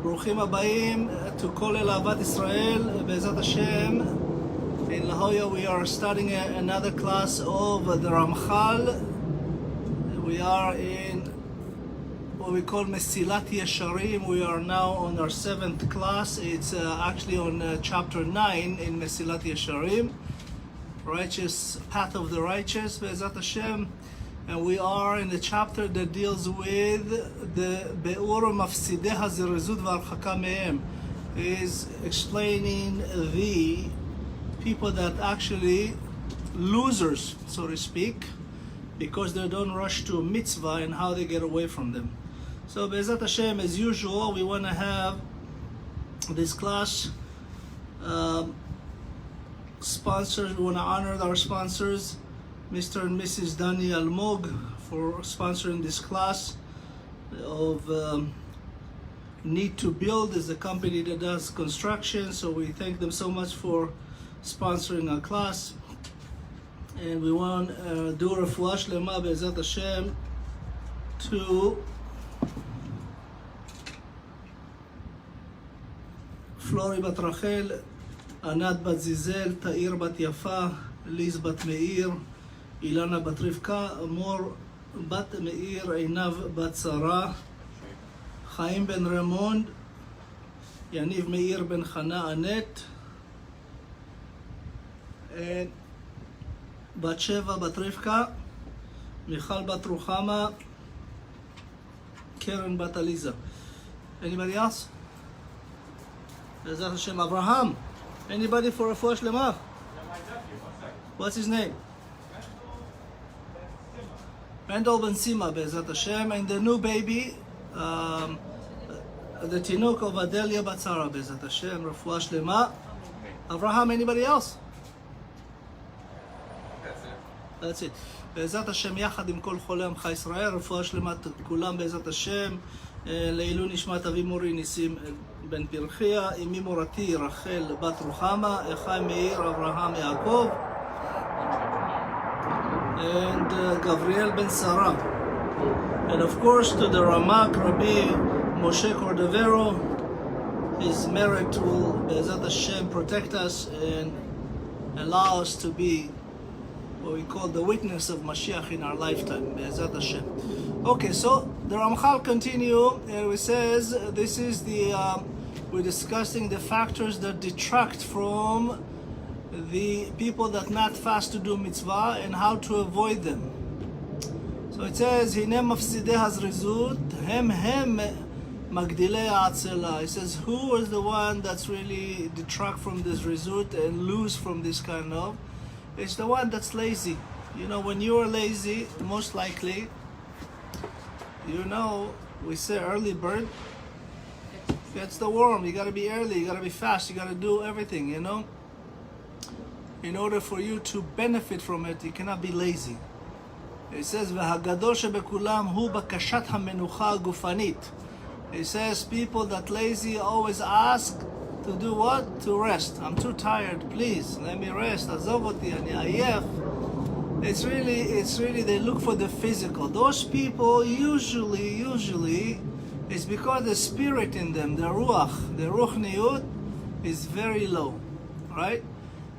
ברוכים הבאים to כל אהבת ישראל, בעזרת השם. In La Jolla we are starting another class of the Ramchal. We are in what we call מסילת ישרים. We are now on our 7th class. It's actually on chapter 9 in מסילת ישרים, righteous path of the righteous, בעזרת השם. And we are in the chapter that deals with the Be'ur Mafsideh HaZirezut V'Archaka Mehem. Is explaining the people that actually losers, so to speak, because they don't rush to a mitzvah and how they get away from them. So Be'ezat Hashem, as usual, we want to have this class sponsors. We want to honor our sponsors, Mr. and Mrs. Dani Almog, for sponsoring this class of Need to Build. Is a company that does construction, so we thank them so much for sponsoring our class. And we want to do refuah shlema be'ezat Hashem to Flori bat Rachel, Anat bat Zizel, Ta'ir bat Yafa, Liz bat Meir, Ilana bat Rivka, Amor bat Meir, Einav bat Sarah, Chaim ben Ramon, Yaniv Meir ben Chana Anet, and bat Sheva bat Rivka, Michal bat Ruchama, Karen bat Aliza. Anybody else? Bezat Hashem. Abraham. Anybody for a refuah shlema? What's his name? Randall Ben Sima, Bezat Hashem. And the new baby, the Tinuk of Adelia Batzara, Bezat Hashem, refuah shlema. Abraham, anybody else? That's it. בעזרת השם יחד עם כל חולי עמך ישראל, רפואה שלמה כולם בעזרת השם, לעילוי נשמת אבי מורי ניסים בן פרחיה, אמי מורתי רחל בת רוחמה, אחי מאיר אברהם יעקב, and Gabriel ben Sarah. And of course to the Ramc, Rabbi Moshe Cordovero, his merit will בעזרת השם protect us and allow us to be what we call the witness of Mashiach in our lifetime, Be'ezat Hashem. Okay, so the Ramchal continue, it says, this is the, we're discussing the factors that detract from the people that not fast to do mitzvah and how to avoid them. So it says, Hine mafsideh hazrizut, hem magdilei ha'atzela. It says, who is the one that's really detract from this rizut and lose from this kind of? It's the one that's lazy. You know, when you are lazy, most likely, you know, we say early bird gets the worm. You got to be early, you got to be fast, you got to do everything, you know. In order for you to benefit from it, you cannot be lazy. It says, "V'hagadol shebekulam hu bakashat hamenucha gufanit." It says, people that lazy always ask to do what? To rest. I'm too tired, please, let me rest. Azov oti, ani ayef. It's really, they look for the physical. Those people usually, it's because the spirit in them, the ruchniut, is very low, right?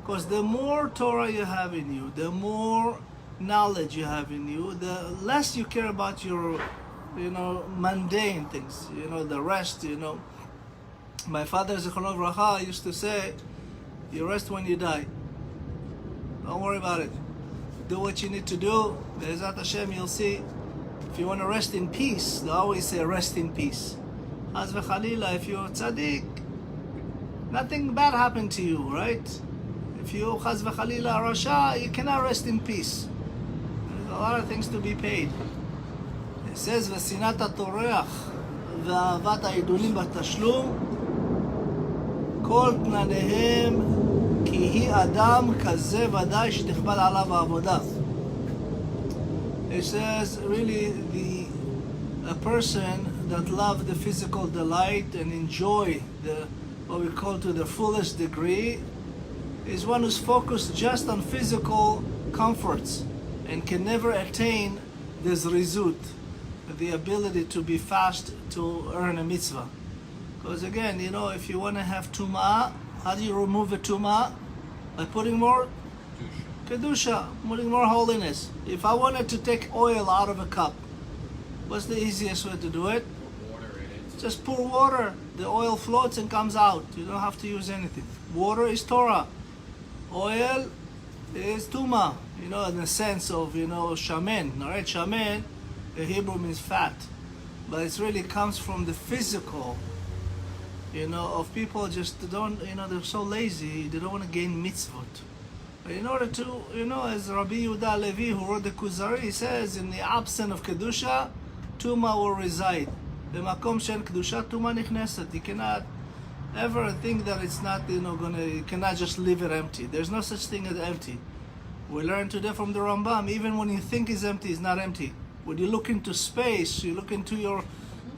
Because the more Torah you have in you, the more knowledge you have in you, the less you care about your, mundane things, the rest, My father, Zichrono Livracha, used to say, you rest when you die. Don't worry about it. Do what you need to do. Be'ezat Hashem, you'll see. If you want to rest in peace, they always say rest in peace. Chaz v'chalila, if you're tzaddik, nothing bad happened to you, right? If you chaz v'chalila rasha, you cannot rest in peace. There's a lot of things to be paid. It says, v'sinat ha'toreach v'ahavat ha'idulim b'tashlum כל תנניהם כי היא אדם כזה ודאי שתכבל עליו העבודה. It says really a person that loves the physical delight and enjoy what we call to the fullest degree is one who's focused just on physical comforts and can never attain this rizut, the ability to be fast to earn a mitzvah. Because again, you know, if you want to have tumah, how do you remove a tumah? By putting more kedusha, putting more holiness. If I wanted to take oil out of a cup, what's the easiest way to do it? Water in it. Just pour water. The oil floats and comes out. You don't have to use anything. Water is Torah. Oil is tumah. You know, in the sense of, you know, shamen. All right, shamen, in Hebrew means fat. But it really comes from the physical, you know, of people just don't, you know, they're so lazy, they don't want to gain mitzvot. But in order to, you know, as Rabbi Yehuda Levi, who wrote the Kuzari, he says, in the absence of Kedusha, Tuma will reside. B'makom she'en Kedusha, Tuma nichneset. You cannot ever think that it's not, you know, you cannot just leave it empty. There's no such thing as empty. We learn today from the Rambam, even when you think it's empty, it's not empty. When you look into space, you look into your,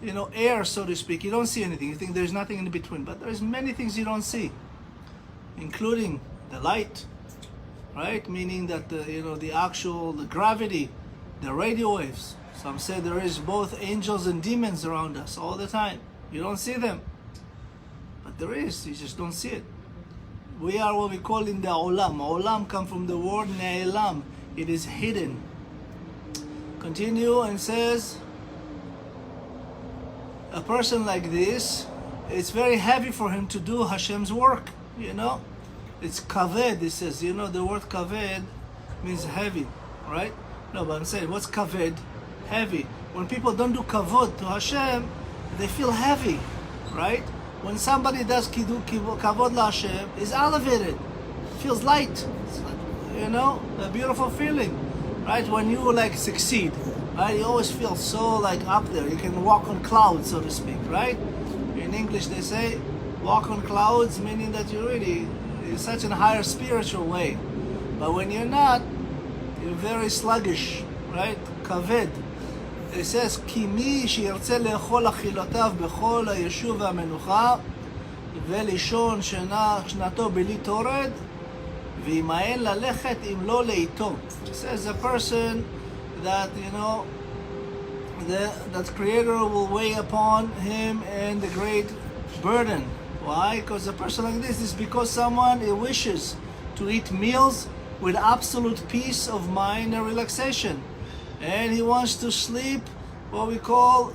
you know, air, so to speak, you don't see anything. You think there's nothing in between. But there's many things you don't see, including the light, right? Meaning that, the gravity, the radio waves. Some say there is both angels and demons around us all the time. You don't see them. But there is, you just don't see it. We are what we call in the olam. Olam comes from the word ne'elam. It is hidden. Continue and says, a person like this, it's very heavy for him to do Hashem's work, you know. It's kaved, it says, you know, the word kaved means heavy, right? No, but I'm saying, what's kaved? Heavy. When people don't do kavod to Hashem, they feel heavy, right? When somebody does kavod la Hashem, is elevated, feels light. It's like, you know, a beautiful feeling, right? When you like succeed, right? You always feel so like up there. You can walk on clouds, so to speak, right? In English, they say, walk on clouds, meaning that you're such a higher spiritual way. But when you're not, you're very sluggish, right? Kaved. It says, כי מי שירצה לאכול אכילותיו בכל היישוב והמנוחה ולישון שנתו בלי תורד וימאן ללכת אם לא לאיתו. It says a person that, you know, that Creator will weigh upon him and the great burden. Why? Because a person like this is because someone wishes to eat meals with absolute peace of mind and relaxation. And he wants to sleep, what we call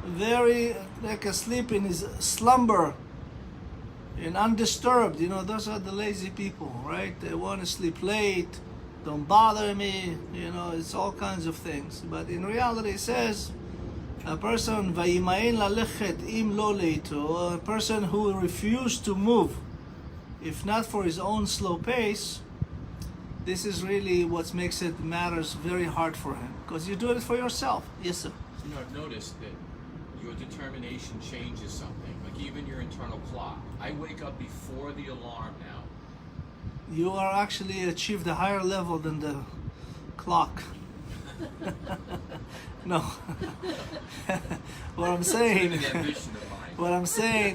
very, like a sleep in his slumber, and undisturbed. You know, those are the lazy people, right? They want to sleep late, don't bother me, you know, it's all kinds of things. But in reality, it says, a person, vayimayin lalechet im lo leito, a person who refused to move, if not for his own slow pace, this is really what makes it matters very hard for him, because you do it for yourself. Yes, sir. You know, I've noticed that your determination changes something, like even your internal clock. I wake up before the alarm now. You are actually achieved a higher level than the clock. No. What I'm saying,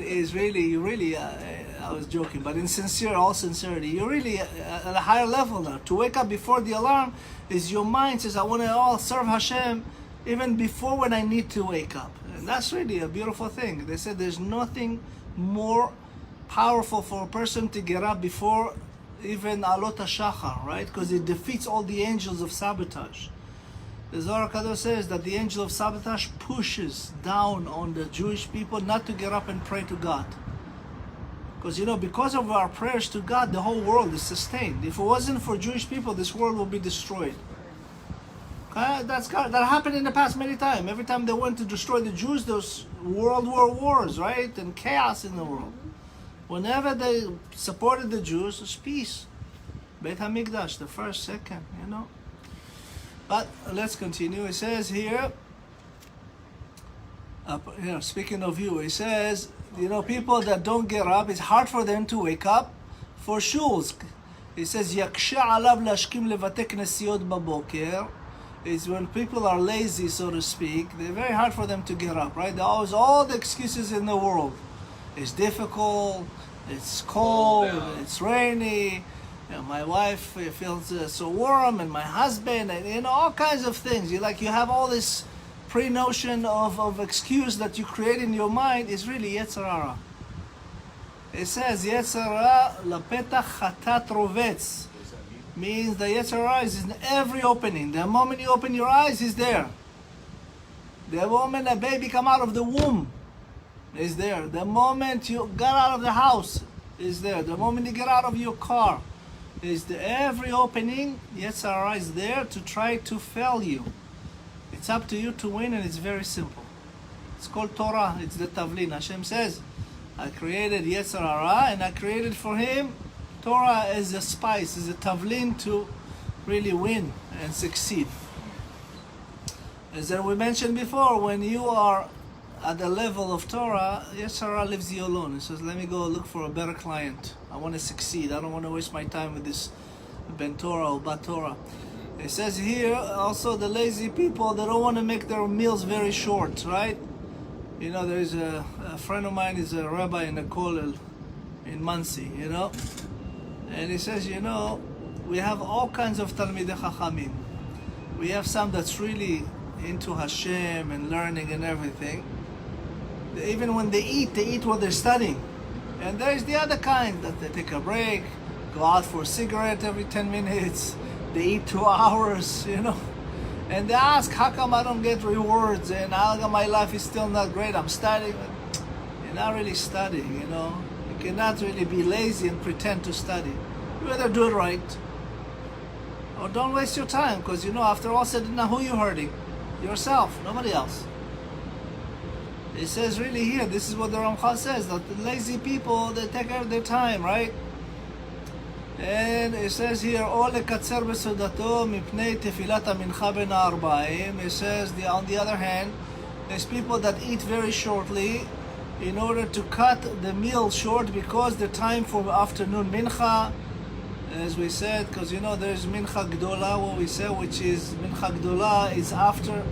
is really, I was joking, but in all sincerity, you're really at a higher level now. To wake up before the alarm is your mind says, I want to serve Hashem even before when I need to wake up. And that's really a beautiful thing. They said there's nothing more powerful for a person to get up before even Alot HaShachar, right? Because it defeats all the angels of sabotage. The Zohar Kadosh says that the angel of sabotage pushes down on the Jewish people not to get up and pray to God. Because, you know, because of our prayers to God, the whole world is sustained. If it wasn't for Jewish people, this world will be destroyed. Okay? That happened in the past many times. Every time they went to destroy the Jews, there was world war wars, right? And chaos in the world. Whenever they supported the Jews, it's peace. Beit HaMikdash, the first, second, you know. But let's continue. It says here, speaking of you, it says, you know, people that don't get up, it's hard for them to wake up for shuls. It says, יקשה עליו להשכים לבתי כנסיות בבוקר. It's when people are lazy, so to speak, they're very hard for them to get up, right? They always, all the excuses in the world. It's difficult, it's cold, it's rainy, you know, my wife feels so warm, and my husband, and you know, all kinds of things. You have all this pre-notion of excuse that you create in your mind is really Yetzer Hara. It says Yetzer Hara lapetach chatat rovetz. Means the Yetzer Hara is in every opening. The moment you open your eyes, he's there. The moment a baby come out of the womb, is there. The moment you got out of the house, is there. The moment you get out of your car, is there. Every opening, Yetzer Hara is there to try to fail you. It's up to you to win, and it's very simple. It's called Torah. It's the Tavlin. Hashem says, I created Yetzer Hara, and I created for him Torah as a spice, as a Tavlin to really win and succeed. As we mentioned before, when you are at the level of Torah, Yetzer Hara leaves you alone. He says, let me go look for a better client. I want to succeed. I don't want to waste my time with this Ben Torah or Bat Torah. It says here, also the lazy people, they don't want to make their meals very short, right? You know, there's a friend of mine is a rabbi in a kollel in Monsey, you know? And he says, you know, we have all kinds of Talmidei Chachamim. We have some that's really into Hashem and learning and everything. Even when they eat what they're studying. And there's the other kind that they take a break, go out for a cigarette every 10 minutes, they eat 2 hours, you know. And they ask, how come I don't get rewards and how come my life is still not great? I'm studying. You're not really studying, you know. You cannot really be lazy and pretend to study. You better do it right. Or don't waste your time, because you know, after all said and done, who you hurting? Yourself, nobody else. It says really here, this is what the Ramch says, that the lazy people, they take care of their time, right? And it says here, O lekatzer besudato mipnei tefilat mincha ben ha'arba'im. It says, on the other hand, there's people that eat very shortly in order to cut the meal short because the time for afternoon mincha, as we said, because you know there's mincha gdola, what we say, which is mincha gdola is after.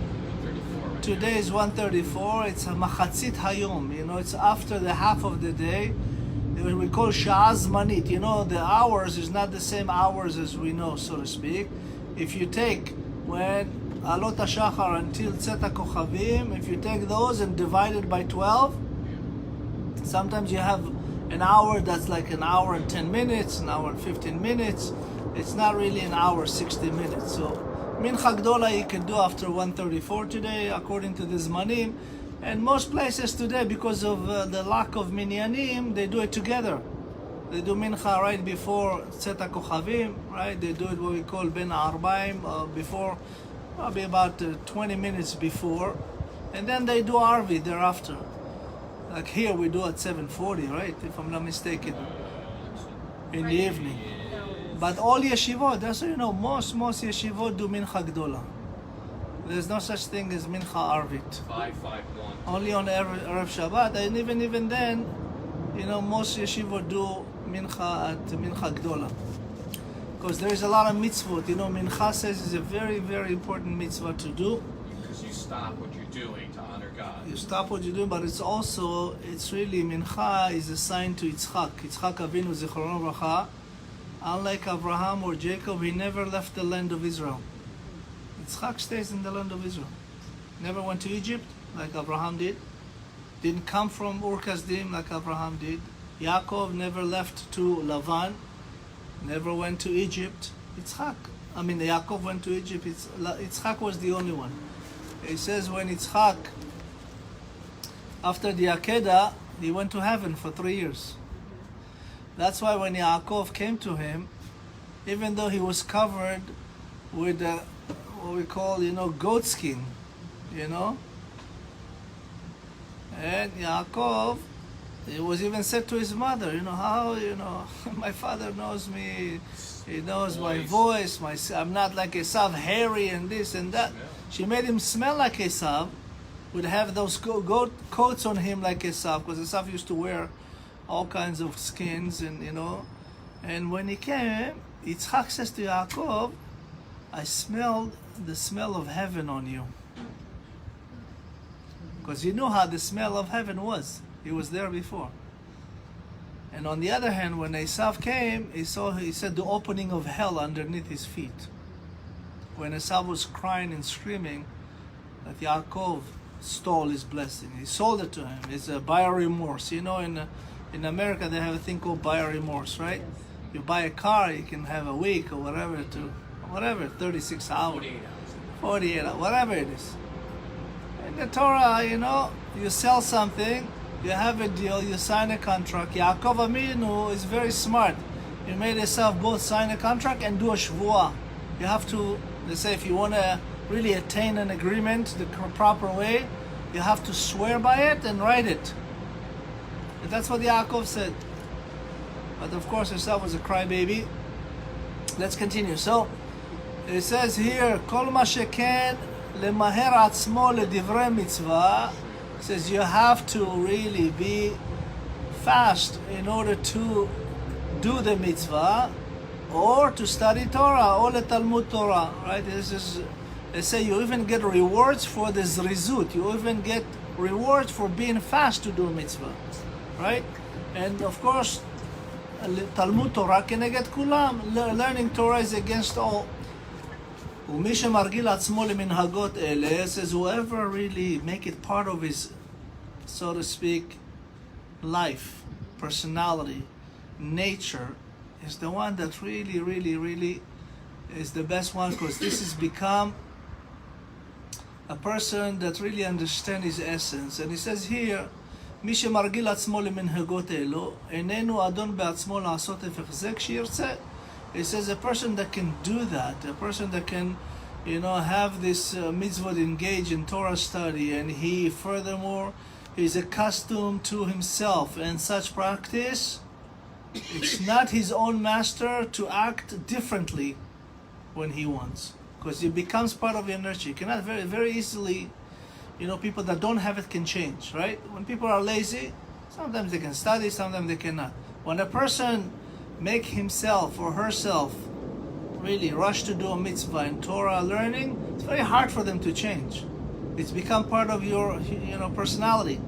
Today is 1:34. It's a machatzit hayom. You know, it's after the half of the day. We call sha'az manit. You know, the hours is not the same hours as we know, so to speak. If you take when alot hashachar until tzet kochavim, if you take those and divide it by 12, sometimes you have an hour that's like an hour and 10 minutes, an hour and 15 minutes. It's not really an hour 60 minutes. So mincha gdola you can do after 1:34 today, according to the zmanim. And most places today, because of the lack of minyanim, they do it together. They do mincha right before tzet kochavim, right? They do it what we call ben arbaim, before, probably about 20 minutes before. And then they do arvi thereafter. Like here we do at 7:40, right? If I'm not mistaken, in the evening. But all yeshivot, that's what you know, most yeshivot do mincha gdola. There's no such thing as mincha arvit. 5-5-1. Only on Erev Shabbat, and even then, you know, most yeshivot do mincha at mincha gdola. Because there is a lot of mitzvot. You know, mincha says is a very, very important mitzvah to do. Because you stop what you're doing to honor God. You stop what you're doing, but it's really, mincha is a sign to Yitzchak. Yitzchak Avinu Zichrono Bracha. Unlike Abraham or Jacob, he never left the land of Israel. Yitzchak stays in the land of Israel. Never went to Egypt like Abraham did. Didn't come from Ur Kasdim like Abraham did. Yaakov never left to Lavan. Never went to Egypt. Yaakov went to Egypt. Yitzchak was the only one. It says when Yitzchak, after the Akedah, he went to heaven for 3 years. That's why when Yaakov came to him, even though he was covered with what we call, goat skin, and Yaakov, it was even said to his mother, my father knows me, he knows my voice, I'm not like Esav, hairy and this and that. She made him smell like Esav, would have those goat coats on him like Esav, because Esav used to wear all kinds of skins, and when he came, Yitzchak says to Yaakov, I smelled the smell of heaven on you. Because he knew how the smell of heaven was. He was there before. And on the other hand, when Esav came, he said the opening of hell underneath his feet. When Esav was crying and screaming, that Yaakov stole his blessing. He sold it to him. It's a buyer remorse. You know, in America they have a thing called buyer remorse, right? You buy a car, you can have a week or whatever 36 hours, 48 hours, whatever it is. In the Torah, you know, you sell something, you have a deal, you sign a contract. Yaakov Aminu is very smart. He made himself both sign a contract and do a shvuah. You have to, they say, if you want to really attain an agreement the proper way, you have to swear by it and write it. And that's what Yaakov said. But of course, Esau was a crybaby. Let's continue. So, it says here, Kol ma sheken lemaher atzmo ledivrei mitzvah. It says you have to really be fast in order to do the mitzvah, or to study Torah, or the Talmud Torah, right? This is, they say you even get rewards for the zrizut. You even get rewards for being fast to do a mitzvah, right? And of course, Talmud Torah keneget kulam. Learning Torah is against all. ומי שמרגיל עצמו למנהגות אלה, says whoever really make it part of his, so to speak, life, personality, nature, is the one that really is the best one, because this has become a person that really understands his essence. And he says here, מי שמרגיל עצמו למנהגות אלו, איננו אדון בעצמו לעשות הפך זה כשירצה. It says a person that can do that, a person that can, you know, have this mitzvot, engage in Torah study, and he furthermore is accustomed to himself and such practice, it's not his own master to act differently when he wants, because it becomes part of your nature. You cannot very easily, you know, people that don't have it can change, right? When people are lazy, sometimes they can study, sometimes they cannot. When a person make himself or herself really rush to do a mitzvah and Torah learning, it's very hard for them to change. It's become part of your, you know, personality.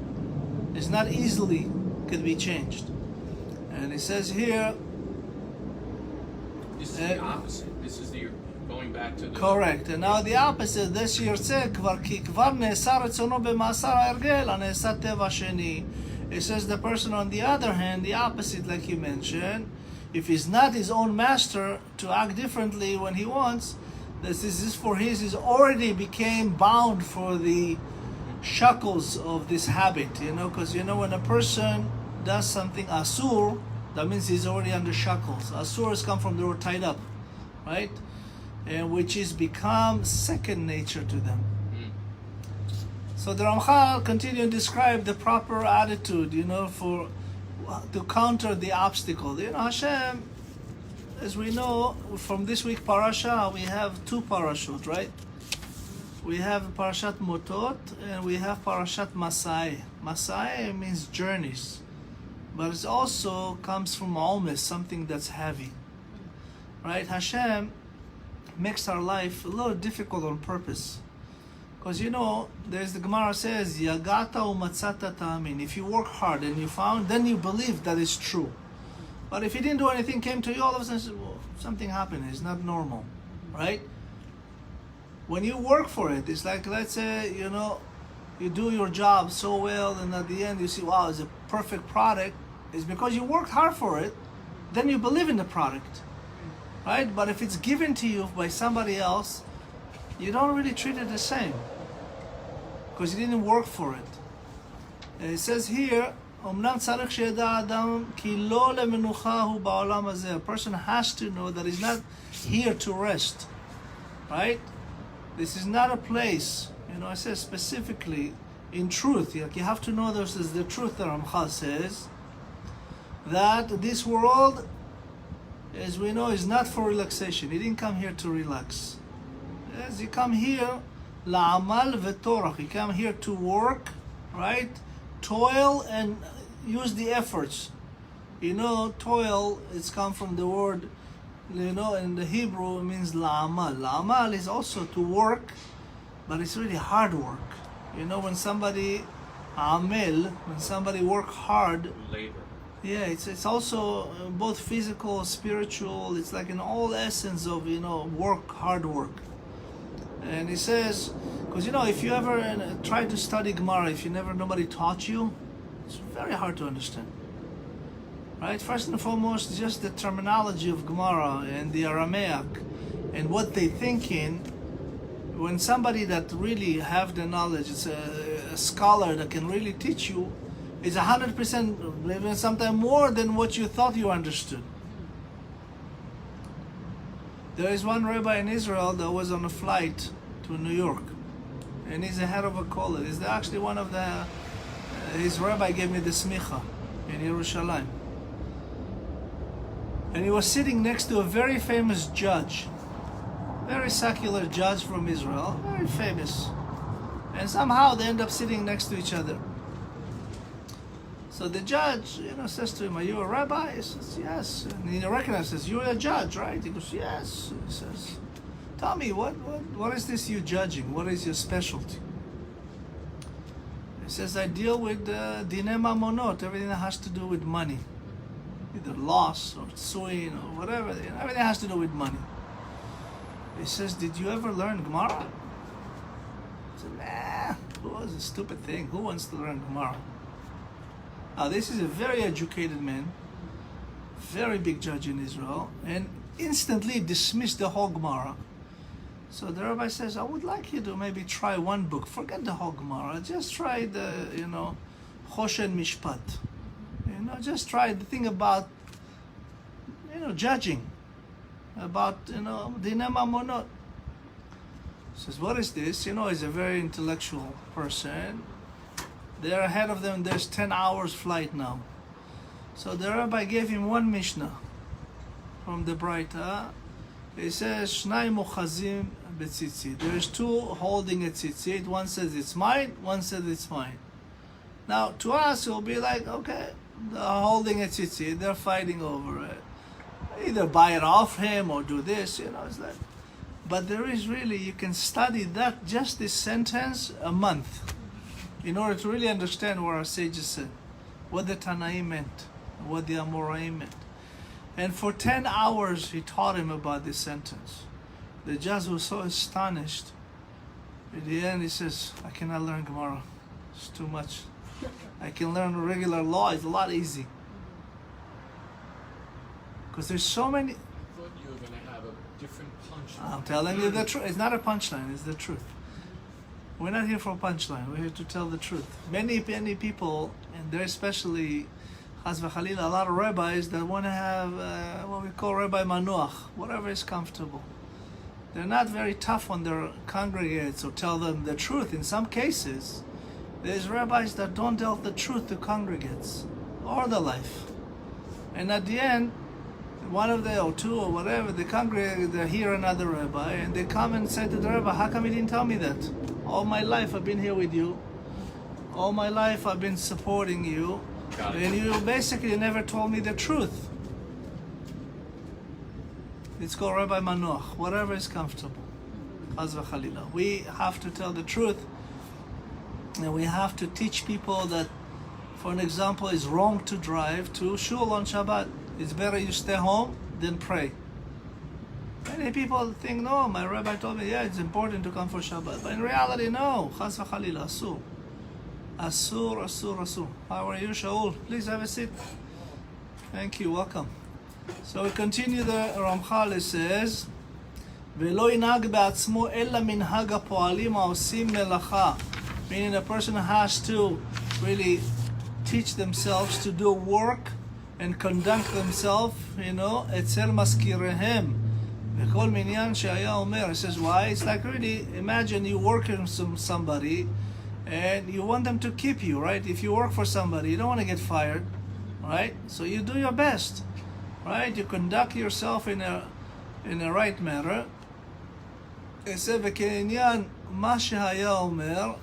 It's not easily could be changed. And it says here, this is the opposite. This is the going back to the correct. And now the opposite, זה שירצה כי כבר נאסר רצונו במאסר ההרגל, הנאסר טבע שני. It says the person on the other hand, the opposite, like you mentioned, if he's not his own master to act differently when he wants, this is for he's already became bound for the shackles of this habit, you know, because you know when a person does something asur, that means he's already under shackles. Asur has come from the word tied up, right? And which is become second nature to them. So the Ramchal continue to describe the proper attitude, you know, to counter the obstacle. You know, Hashem, as we know from this week parasha, we have two parashot, right? We have Parashat Motot and we have Parashat Masai. Masai means journeys, but it also comes from omes, something that's heavy, right? Hashem makes our life a little difficult on purpose. Because you know, there's the Gemara says, Yagata umatzata ta'amin. If you work hard and you found, then you believe that it's true. But if you didn't do anything, came to you, all of a sudden, well, something happened. It's not normal, right? When you work for it, it's like, let's say, you know, you do your job so well, and at the end you see, wow, it's a perfect product. It's because you worked hard for it, then you believe in the product, right? But if it's given to you by somebody else, you don't really treat it the same because you didn't work for it. And it says here, a person has to know that he's not here to rest, right? This is not a place, you know, I says specifically in truth, like you have to know this is the truth. The Ramch says that this world, as we know, is not for relaxation. He didn't come here to relax. Yes, you come here, la'amal v'torach. You come here to work, right? Toil and use the efforts. You know, toil, it's come from the word, you know, in the Hebrew it means la'amal. La'amal is also to work, but it's really hard work. You know, when somebody, amel, when somebody work hard, labor. Yeah, it's also both physical, spiritual. It's like an all essence of, you know, work, hard work. And he says, Because if you ever try to study Gemara, if nobody taught you, it's very hard to understand. Right? First and foremost, just the terminology of Gemara and the Ramc and what they thinking. When somebody that really have the knowledge, it's a scholar that can really teach you, is 100%, maybe sometimes more than what you thought you understood. There is one rabbi in Israel that was on a flight to New York, and he's the head of a college. He's actually one of the, his rabbi gave me the smicha in Yerushalayim. And he was sitting next to a very famous judge, very secular judge from Israel, very famous. And somehow they end up sitting next to each other. So the judge, says to him, "Are you a rabbi?" He says, "Yes." And he recognizes, "You're a judge, right?" He goes, "Yes." He says, "Tell me, what is this you judging? What is your specialty?" He says, "I deal with dinei mamonot, everything that has to do with money. Either loss or suing or whatever, everything has to do with money." He says, "Did you ever learn Gemara?" I said, "Nah, who was a stupid thing? Who wants to learn Gemara?" Now this is a very educated man, very big judge in Israel, and instantly dismissed the whole Gemara. So the rabbi says, "I would like you to maybe try one book. Forget the whole Gemara. Just try the, Choshen Mishpat. Just try the thing about, judging. About, dinei mamonot." Says, "What is this?" He's a very intellectual person. They're ahead of them. There's 10 hours flight now. So the rabbi gave him one Mishnah from the Braita. He says, "Shnai mochazim betzitzit." There's two holding a tzitzit. One says it's mine. One says it's mine. Now to us, it'll be like, okay, they're holding a tzitzit. They're fighting over it. Either buy it off him or do this. It's like. But there is really, you can study that, just this sentence, a month, in order to really understand what our sages said, what the Tanaim meant, what the Amoraim meant. And for 10 hours he taught him about this sentence. The judge was so astonished. At the end he says, "I cannot learn Gemara. It's too much. I can learn regular law. It's a lot easy." Because there's so many. I thought you were going to have a different punchline. I'm telling you the truth. It's not a punchline, it's the truth. We're not here for a punchline. We're here to tell the truth. Many people, and there especially, Chas v'Chalila, a lot of rabbis that want to have what we call Rabbi Manuach, whatever is comfortable. They're not very tough on their congregates or tell them the truth. In some cases, there's rabbis that don't tell the truth to congregates or the life. And at the end, one of the or two or whatever, the congregate, they hear another rabbi and they come and say to the rabbi, "How come you didn't tell me that? All my life I've been here with you. All my life I've been supporting you. And you basically never told me the truth." It's called Rabbi Manuach, whatever is comfortable. Chas v'Chalila. We have to tell the truth, and we have to teach people that, for an example, it's wrong to drive to shul on Shabbat. It's better you stay home than pray. Many people think, "No, my rabbi told me, yeah, it's important to come for Shabbat." But in reality, no. Chas v'Chalila, asur. Asur, asur, asur. How are you, Shaul? Please have a seat. Thank you, welcome. So we continue the Ramchal. It says, "V'lo ינהג בעצמו אלא מנהג הפועלים העושים מלאכה." Meaning a person has to really teach themselves to do work and conduct themselves, אצל מזכיריהם. וכל מניין שהיה אומר. It says, why? It's like, really, imagine you work for somebody and you want them to keep you, right? If you work for somebody, you don't want to get fired, right? So you do your best, right? You conduct yourself in a right manner. It says, וכעניין מה שהיה אומר,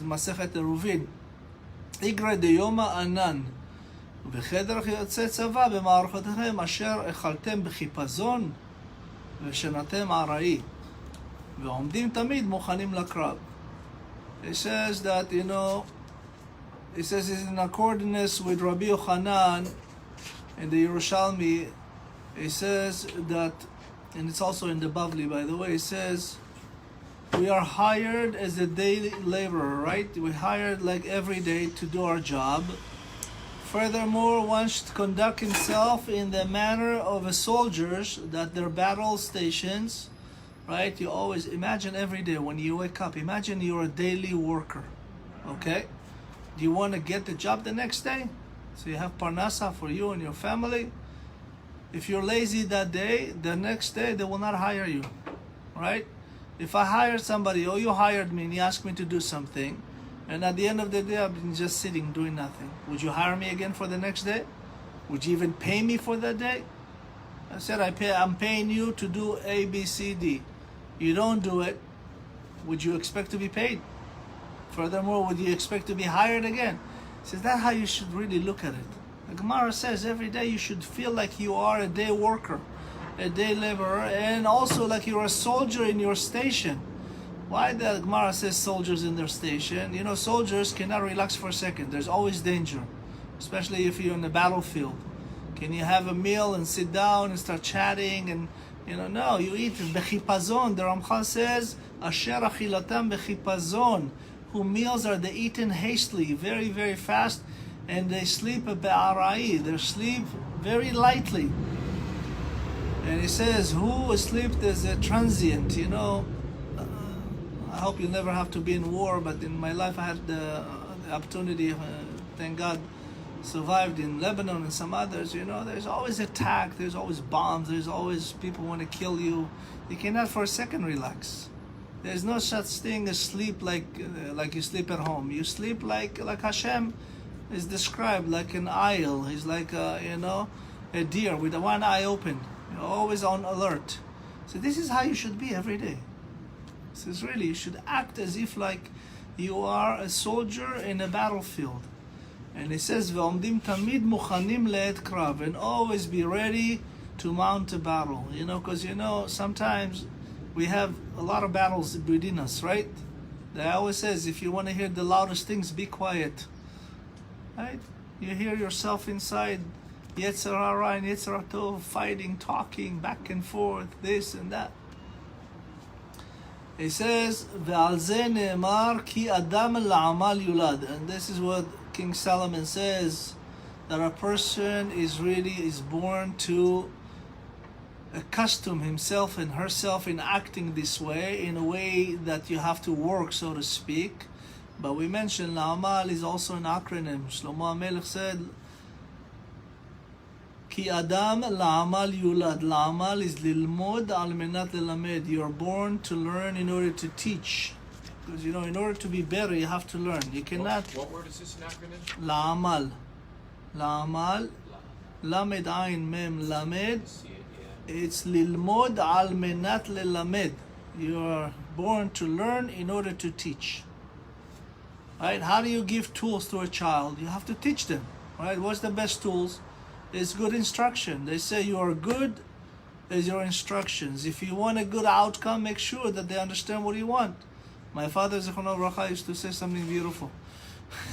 מסכת עירובין, איגרא דיומא ענן, ובחדר יוצא צבא במערכותיכם אשר אכלתם בחיפזון ושנתם עראי, ועומדים תמיד מוכנים לקרב. It says that, it says it's in accordance with Rabbi Yochanan and the Yerushalmi. It says that, and it's also in the Bavli, by the way, it says we are hired as a daily laborer, right? We're hired like every day to do our job. Furthermore, one should conduct himself in the manner of a soldiers that their battle stations, right? You always imagine every day when you wake up, imagine you're a daily worker, okay? Do you want to get the job the next day? So you have parnasa for you and your family. If you're lazy that day, the next day they will not hire you, right? If I hired somebody, or you hired me and you asked me to do something, and at the end of the day I've been just sitting doing nothing, would you hire me again for the next day? Would you even pay me for that day? I said I'm paying you to do A, B, C, D. You don't do it, would you expect to be paid? Furthermore, would you expect to be hired again? So that's how you should really look at it. The Gemara says every day you should feel like you are a day worker, a day laborer, and also like you're a soldier in your station. Why the Gemara says soldiers in their station? You know, soldiers cannot relax for a second. There's always danger, especially if you're in the battlefield. Can you have a meal and sit down and start chatting? And no, you eat bechipazon. The Ramch says, asher achilatam bechipazon, whose meals are they eaten hastily, very, very fast, and they sleep be'arai. They sleep very lightly. And he says, who asleep is a transient, I hope you never have to be in war, but in my life I had the opportunity, thank God, survived in Lebanon and some others. There's always attack, there's always bombs, there's always people want to kill you. You cannot for a second relax. There's no such thing as sleep like you sleep at home. You sleep like Hashem is described, like an owl. He's like a deer with one eye open. You're always on alert. So this is how you should be every day. This is really, you should act as if like you are a soldier in a battlefield. And it says, "V'omdim tamid muchanim le'et krav," and always be ready to mount a battle. Because sometimes we have a lot of battles within us, right? They always says, if you want to hear the loudest things, be quiet. Right? You hear yourself inside, Yetzer Hara and Yetzer Tov, fighting, talking back and forth, this and that. He says, "Ve'al zeh ne'emar ki adam la'amal yulad," and this is what King Solomon says, that a person is born to accustom himself and herself in acting this way, in a way that you have to work, so to speak. But we mentioned la'amal is also an acronym. Shlomo HaMelech said, Ki Adam la'amal yulad. La'amal is lilmod al menat lelamed. You are born to learn in order to teach. Because in order to be better, you have to learn. You cannot. What word is this an acronym? La'amal. La'amal. Lamed ayin mem lamed. It's lilmod al menat lelamed. You are born to learn in order to teach. Right? How do you give tools to a child? You have to teach them. Right? What's the best tools? It's good instruction. They say you are good as your instructions. If you want a good outcome, make sure that they understand what you want. My father, Zichrono Bracha, used to say something beautiful.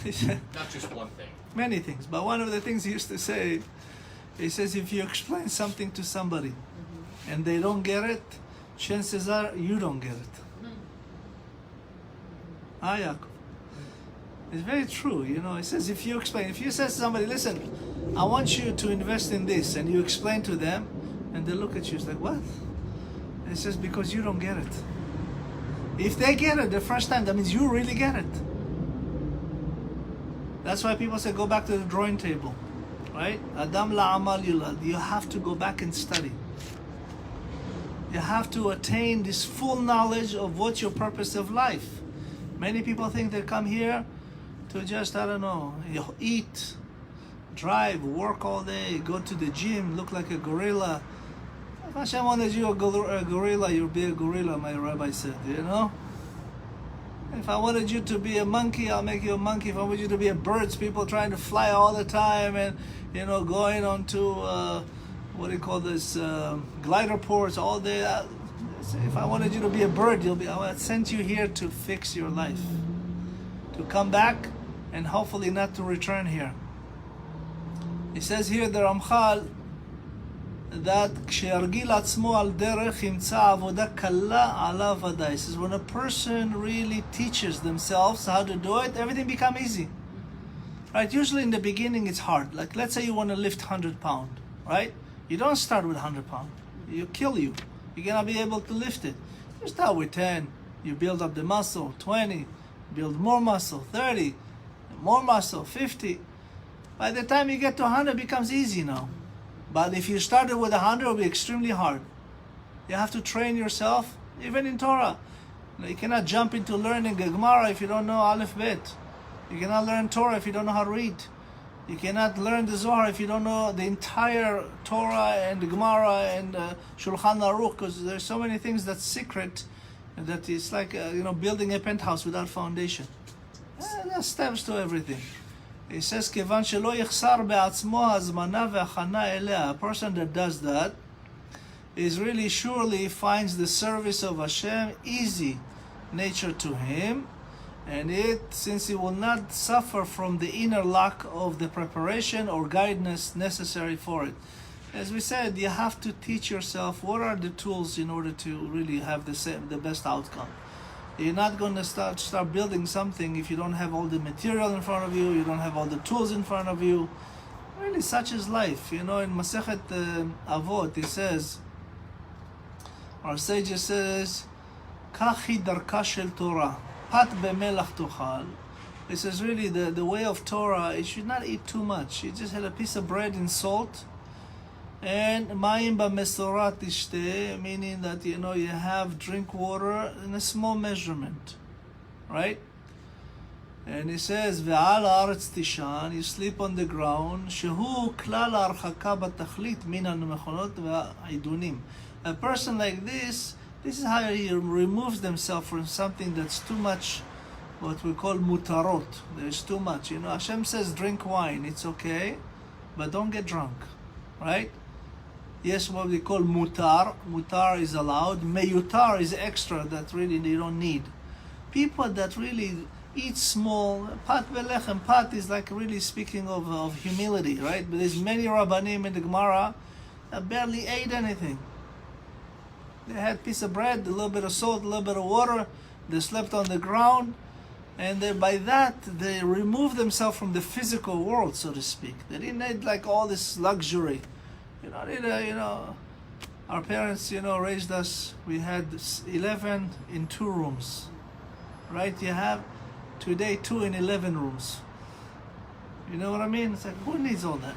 He said, not just one thing. Many things, but one of the things he used to say, he says, if you explain something to somebody and they don't get it, chances are you don't get it. Yaakov. It's very true, It says if you say to somebody, listen, I want you to invest in this, and you explain to them, and they look at you, it's like, what? And it says, because you don't get it. If they get it the first time, that means you really get it. That's why people say, go back to the drawing table, right? Adam la'amal yulad. You have to go back and study. You have to attain this full knowledge of what's your purpose of life. Many people think they come here to just, eat, drive, work all day, go to the gym, look like a gorilla. If Hashem wanted you a gorilla, you'll be a gorilla, my rabbi said, If I wanted you to be a monkey, I'll make you a monkey. If I wanted you to be a bird, people trying to fly all the time and, going onto, glider ports all day. If I wanted you to be a bird, I sent you here to fix your life. To come back and hopefully not to return here. He says here, the Ramchal, that כשירגיל עצמו על דרך ימצא עבודה קלה עליו ודאי. Says when a person really teaches themselves how to do it, everything becomes easy. Right? Usually in the beginning it's hard. Like let's say you want to lift 100 pounds, right? You don't start with 100 pounds. You kill you. You're gonna be able to lift it. You start with 10. You build up the muscle. 20. Build more muscle. 30. More muscle. 50. By the time you get to 100, it becomes easy now. But if you started with 100, it will be extremely hard. You have to train yourself, even in Torah. You cannot jump into learning a Gemara if you don't know Aleph Bet. You cannot learn Torah if you don't know how to read. You cannot learn the Zohar if you don't know the entire Torah and the Gemara and Shulchan Aruch, because there's so many things that's secret that it's like building a penthouse without foundation. There's steps to everything. It says, כיוון שלא יחסר בעצמו הזמנה והכנה אליה. A person that does that is really surely finds the service of Hashem easy nature to him, and since he will not suffer from the inner lack of the preparation or guidance necessary for it. As we said, you have to teach yourself what are the tools in order to really have the best outcome. You're not going to start building something if you don't have all the material in front of you, you don't have all the tools in front of you. Really, such is life. In Masechet Avot, it says, our sages says, כך היא דרכה של תורה, פת במלח תאכל. It says really the way of Torah, you should not eat too much. You just had a piece of bread and salt, and מים במשורה תשתה, meaning that you drink water in a small measurement, right? And he says ועל הארץ תישן, you sleep on the ground, שהוא כלל ההרחקה בתכלית מן המכונות והעידונים. A person like this is how he removes himself from something that's too much, what we call mutarot. There's too much. Hashem says drink wine, it's okay, but don't get drunk, right? Yes, what we call mutar. Mutar is allowed. Meyutar is extra that really they don't need. People that really eat small, pat belechem, pat is like really speaking of humility, right? But there's many rabbanim in the Gemara that barely ate anything. They had a piece of bread, a little bit of salt, a little bit of water. They slept on the ground. And by that, they removed themselves from the physical world, so to speak. They didn't need like all this luxury. Our parents, raised us. We had 11 in 2 rooms, right? You have today 2 in 11 rooms. You know what I mean? It's like, who needs all that?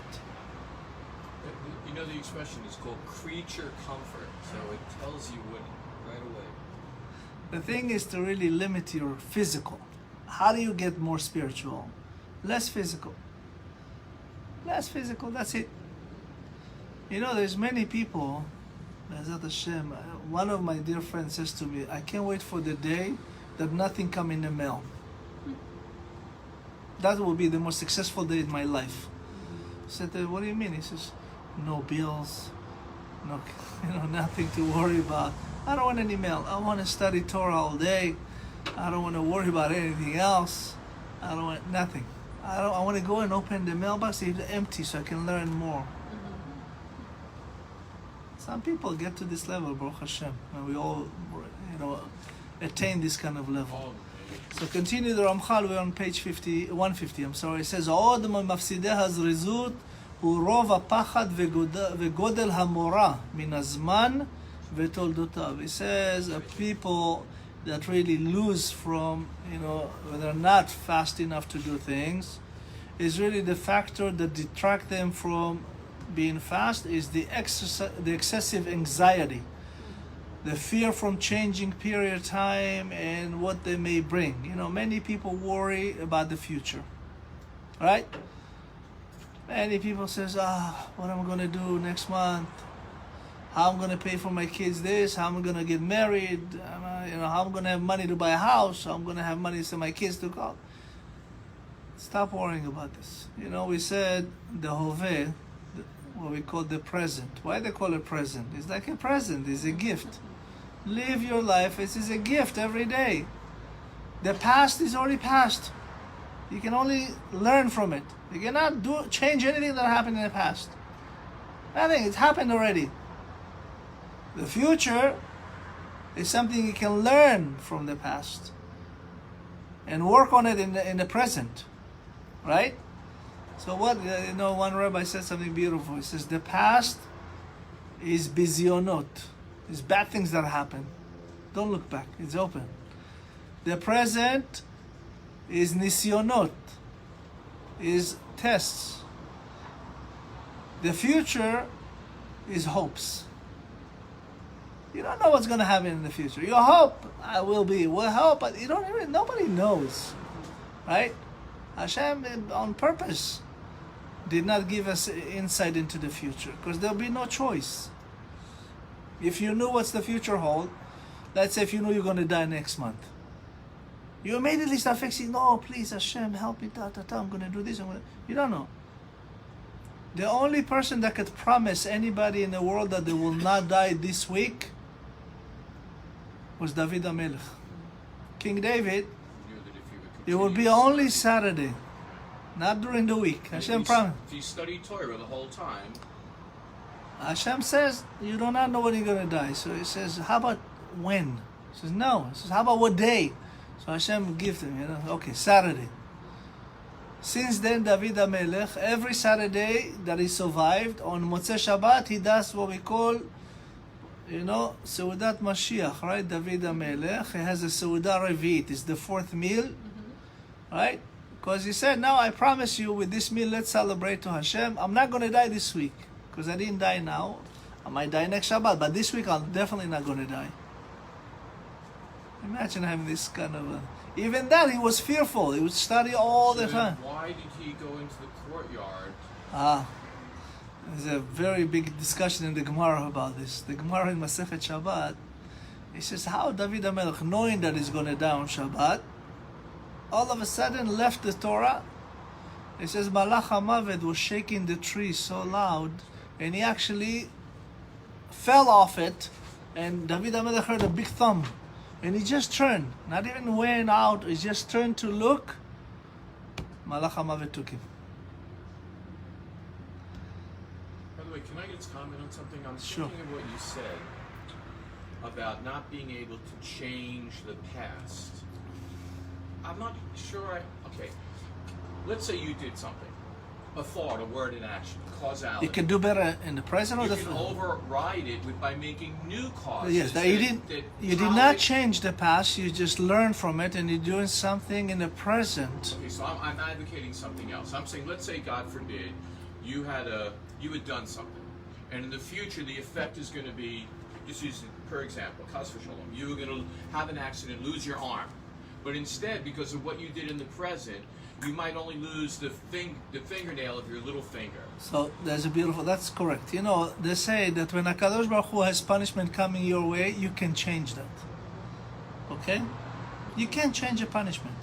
The expression is called creature comfort, so it tells you what right away. The thing is to really limit your physical. How do you get more spiritual? Less physical. Less physical, that's it. There's many people, Be'ezrat Hashem, one of my dear friends says to me, I can't wait for the day that nothing come in the mail. That will be the most successful day in my life. I said, what do you mean? He says, no bills, no, nothing to worry about. I don't want any mail. I want to study Torah all day. I don't want to worry about anything else. I don't want nothing. I want to go and open the mailbox, leave it empty so I can learn more. Some people get to this level, Baruch Hashem, and we all, attain this kind of level. So continue the Ramchal, we're on page 150, It says, עוד ממפסידי הזריזות הוא רוב הפחד וגודל המורא מן הזמן ותולדותיו. It says, people that really lose from, when they're not fast enough to do things, is really the factor that detract them from being fast is the excessive anxiety, the fear from changing period of time and what they may bring. Many people worry about the future, right? Many people says, what am I going to do next month? How I'm going to pay for my kids this? How I'm going to get married? How I'm going to have money to buy a house? How I'm going to have money to my kids to go? Stop worrying about this. We said the Hoveh, what we call the present. Why they call it present? It's like a present. It's a gift. Live your life. It is a gift every day. The past is already past. You can only learn from it. You cannot change anything that happened in the past. Nothing. It's happened already. The future is something you can learn from the past and work on it in the present, right? So what, one rabbi said something beautiful. He says, the past is bizyonot. It's bad things that happen. Don't look back. It's open. The present is nisyonot. Is tests. The future is hopes. You don't know what's going to happen in the future. You hope I will be. Well, hope, but you don't even. Nobody knows, right? Hashem, on purpose, did not give us insight into the future because there'll be no choice. If you knew what's the future hold, let's say if you knew you're going to die next month, you immediately start fixing. No, please, Hashem, help me. I'm going to do this. You don't know. The only person that could promise anybody in the world that they will not die this week was David HaMelech. King David, it will be only Saturday, not during the week. Hashem promised. If you study Torah the whole time, Hashem says, you do not know when you're going to die. So he says, how about when? He says, no. He says, how about what day? So Hashem gives him, okay, Saturday. Since then, David HaMelech, every Saturday that he survived, on Motzei Shabbat, he does what we call, Seudat Mashiach, right? David HaMelech, he has a Seudah Revit, it's the fourth meal, right? Because he said, now I promise you, with this meal, let's celebrate to Hashem. I'm not going to die this week, because I didn't die now. I might die next Shabbat, but this week I'm definitely not going to die. Imagine having this kind of even that, he was fearful. He would study all the time. Why did he go into the courtyard? There's a very big discussion in the Gemara about this. The Gemara in Masechet Shabbat, he says, how David HaMelech, knowing that he's going to die on Shabbat, all of a sudden left the Torah. He says, Malach HaMavet was shaking the tree so loud, and he actually fell off it, and David HaMelech heard a big thump. And he just turned, not even went out, he just turned to look. Malach HaMavet took him. By the way, can I just comment on something? I'm Sure. thinking of what you said about not being able to change the past. I'm not sure okay. Let's say you did something. A thought, a word, an action, causality. You can do better in the present or you the can override it by making new causes. Yes, you did not change the past, you just learned from it and you're doing something in the present. Okay, so I'm advocating something else. I'm saying, let's say, God forbid, you had done something. And in the future, the effect is going to be, just use it, per example, Chas v'sholom, you were going to have an accident, lose your arm. But instead, because of what you did in the present, you might only lose the fingernail of your little finger. So that's correct. They say that when Akadosh Baruch Hu has punishment coming your way, you can change that. Okay? You can change a punishment.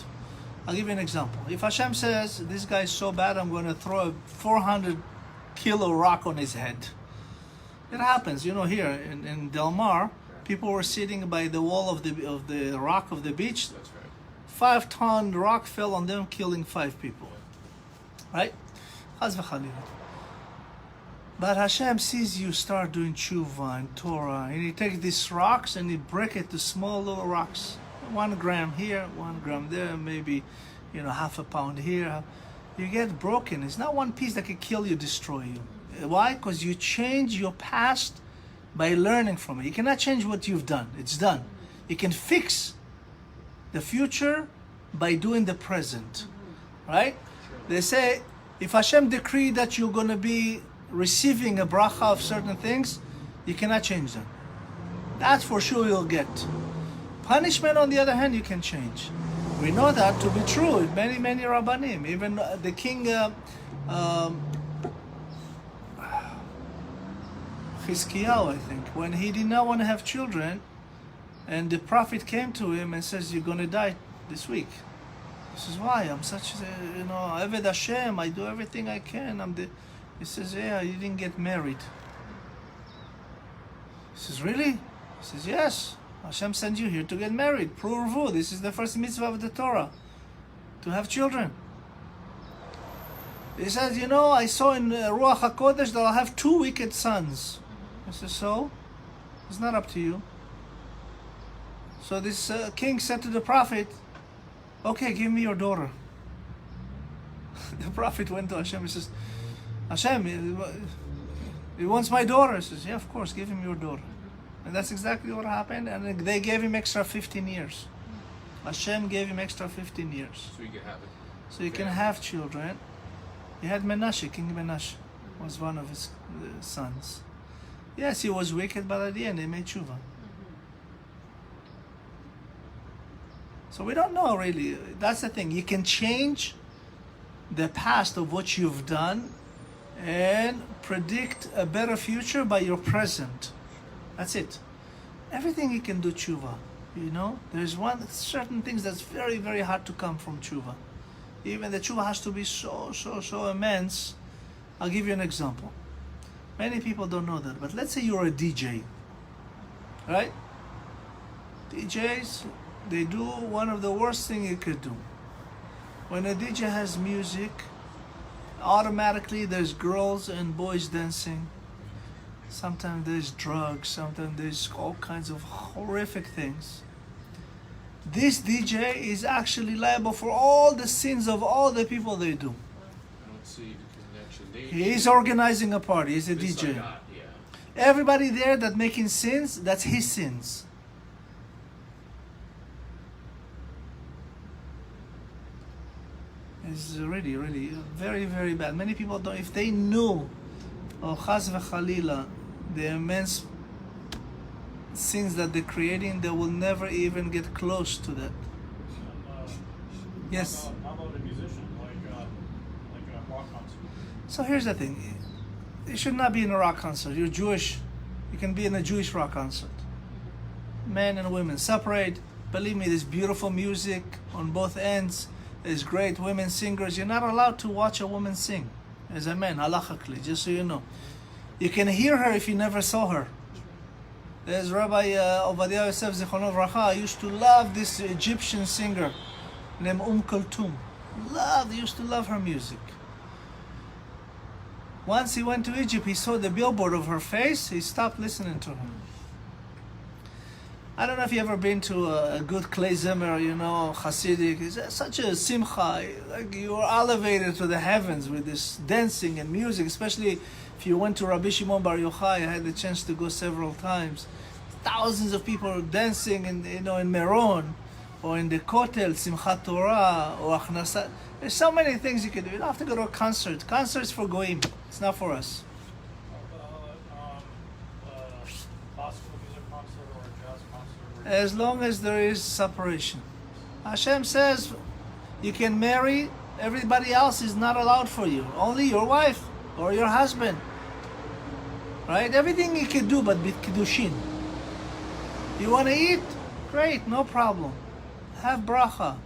I'll give you an example. If Hashem says, this guy is so bad, I'm going to throw a 400-kilo rock on his head. It happens. Here in Del Mar, people were sitting by the wall of the rock of the beach. That's right. 5-ton rock fell on them, killing 5 people. Right? Chaz v'chalila. But Hashem sees you start doing tshuva and Torah, and He takes these rocks and He break it to small little rocks. 1 gram here, 1 gram there, maybe, half a pound here. You get broken. It's not one piece that can kill you, destroy you. Why? Because you change your past by learning from it. You cannot change what you've done. It's done. You can fix the future by doing the present, right? They say, if Hashem decreed that you're going to be receiving a bracha of certain things, you cannot change them. That's for sure you'll get. Punishment, on the other hand, you can change. We know that to be true in many, many Rabbanim. Even the king Chizkiyahu, I think, when he did not want to have children, and the prophet came to him and says, you're going to die this week. He says, why? I'm such a, Eved Hashem, I do everything I can. He says, yeah, you didn't get married. He says, really? He says, yes. Hashem sent you here to get married. Pru'urvu, this is the first mitzvah of the Torah, to have children. He says, you know, I saw in Ruach HaKodesh that I'll have 2 wicked sons. I said, so? It's not up to you. So this king said to the prophet, okay, give me your daughter. The prophet went to Hashem and says, Hashem, he wants my daughter. He says, yeah, of course, give him your daughter. And that's exactly what happened. And they gave him extra 15 years. Hashem gave him extra 15 years. So you can have it. So you can have children. He had Menashe, King Menashe was one of his sons. Yes, he was wicked, but at the end he made tshuva. So we don't know really. That's the thing. You can change the past of what you've done and predict a better future by your present. That's it. Everything you can do tshuva. You know, there's certain things that's very, very hard to come from tshuva. Even the tshuva has to be so immense. I'll give you an example. Many people don't know that, but let's say you're a DJ, right? DJs, they do one of the worst things you could do. When a DJ has music, automatically there's girls and boys dancing. Sometimes there's drugs, sometimes there's all kinds of horrific things. This DJ is actually liable for all the sins of all the people they do. I don't see the connection. He's organizing a party, he's a It's DJ. like, yeah. Everybody there that making sins, that's his sins. It's really, really very, very bad. Many people don't, if they knew, chas v'chalila, the immense sins that they're creating, they will never even get close to that. Yes? How about a musician, like a rock concert? So here's the thing. You should not be in a rock concert. You're Jewish. You can be in a Jewish rock concert. Men and women separate. Believe me, there's beautiful music on both ends. There's great women singers. You're not allowed to watch a woman sing as a man, halachically, just so you know. You can hear her if you never saw her. There's Rabbi Ovadia Yosef Zichrono Livracha. Used to love this Egyptian singer named Kulthum. He used to love her music. Once he went to Egypt, he saw the billboard of her face. He stopped listening to her. I don't know if you've ever been to a good klezmer, you know, Hasidic. It's such a simcha. Like you are elevated to the heavens with this dancing and music, especially if you went to Rabbi Shimon Bar Yochai. I had the chance to go several times. Thousands of people dancing in, you know, in Meron or in the Kotel, Simchat Torah or Achnasat. There's so many things you can do. You don't have to go to a concert. Concerts for goyim. It's not for us. Classical music concert or a jazz concert? As long as there is separation. Hashem says you can marry, everybody else is not allowed for you. Only your wife or your husband. Right? Everything you can do but with kiddushin. You want to eat? Great, no problem. Have bracha.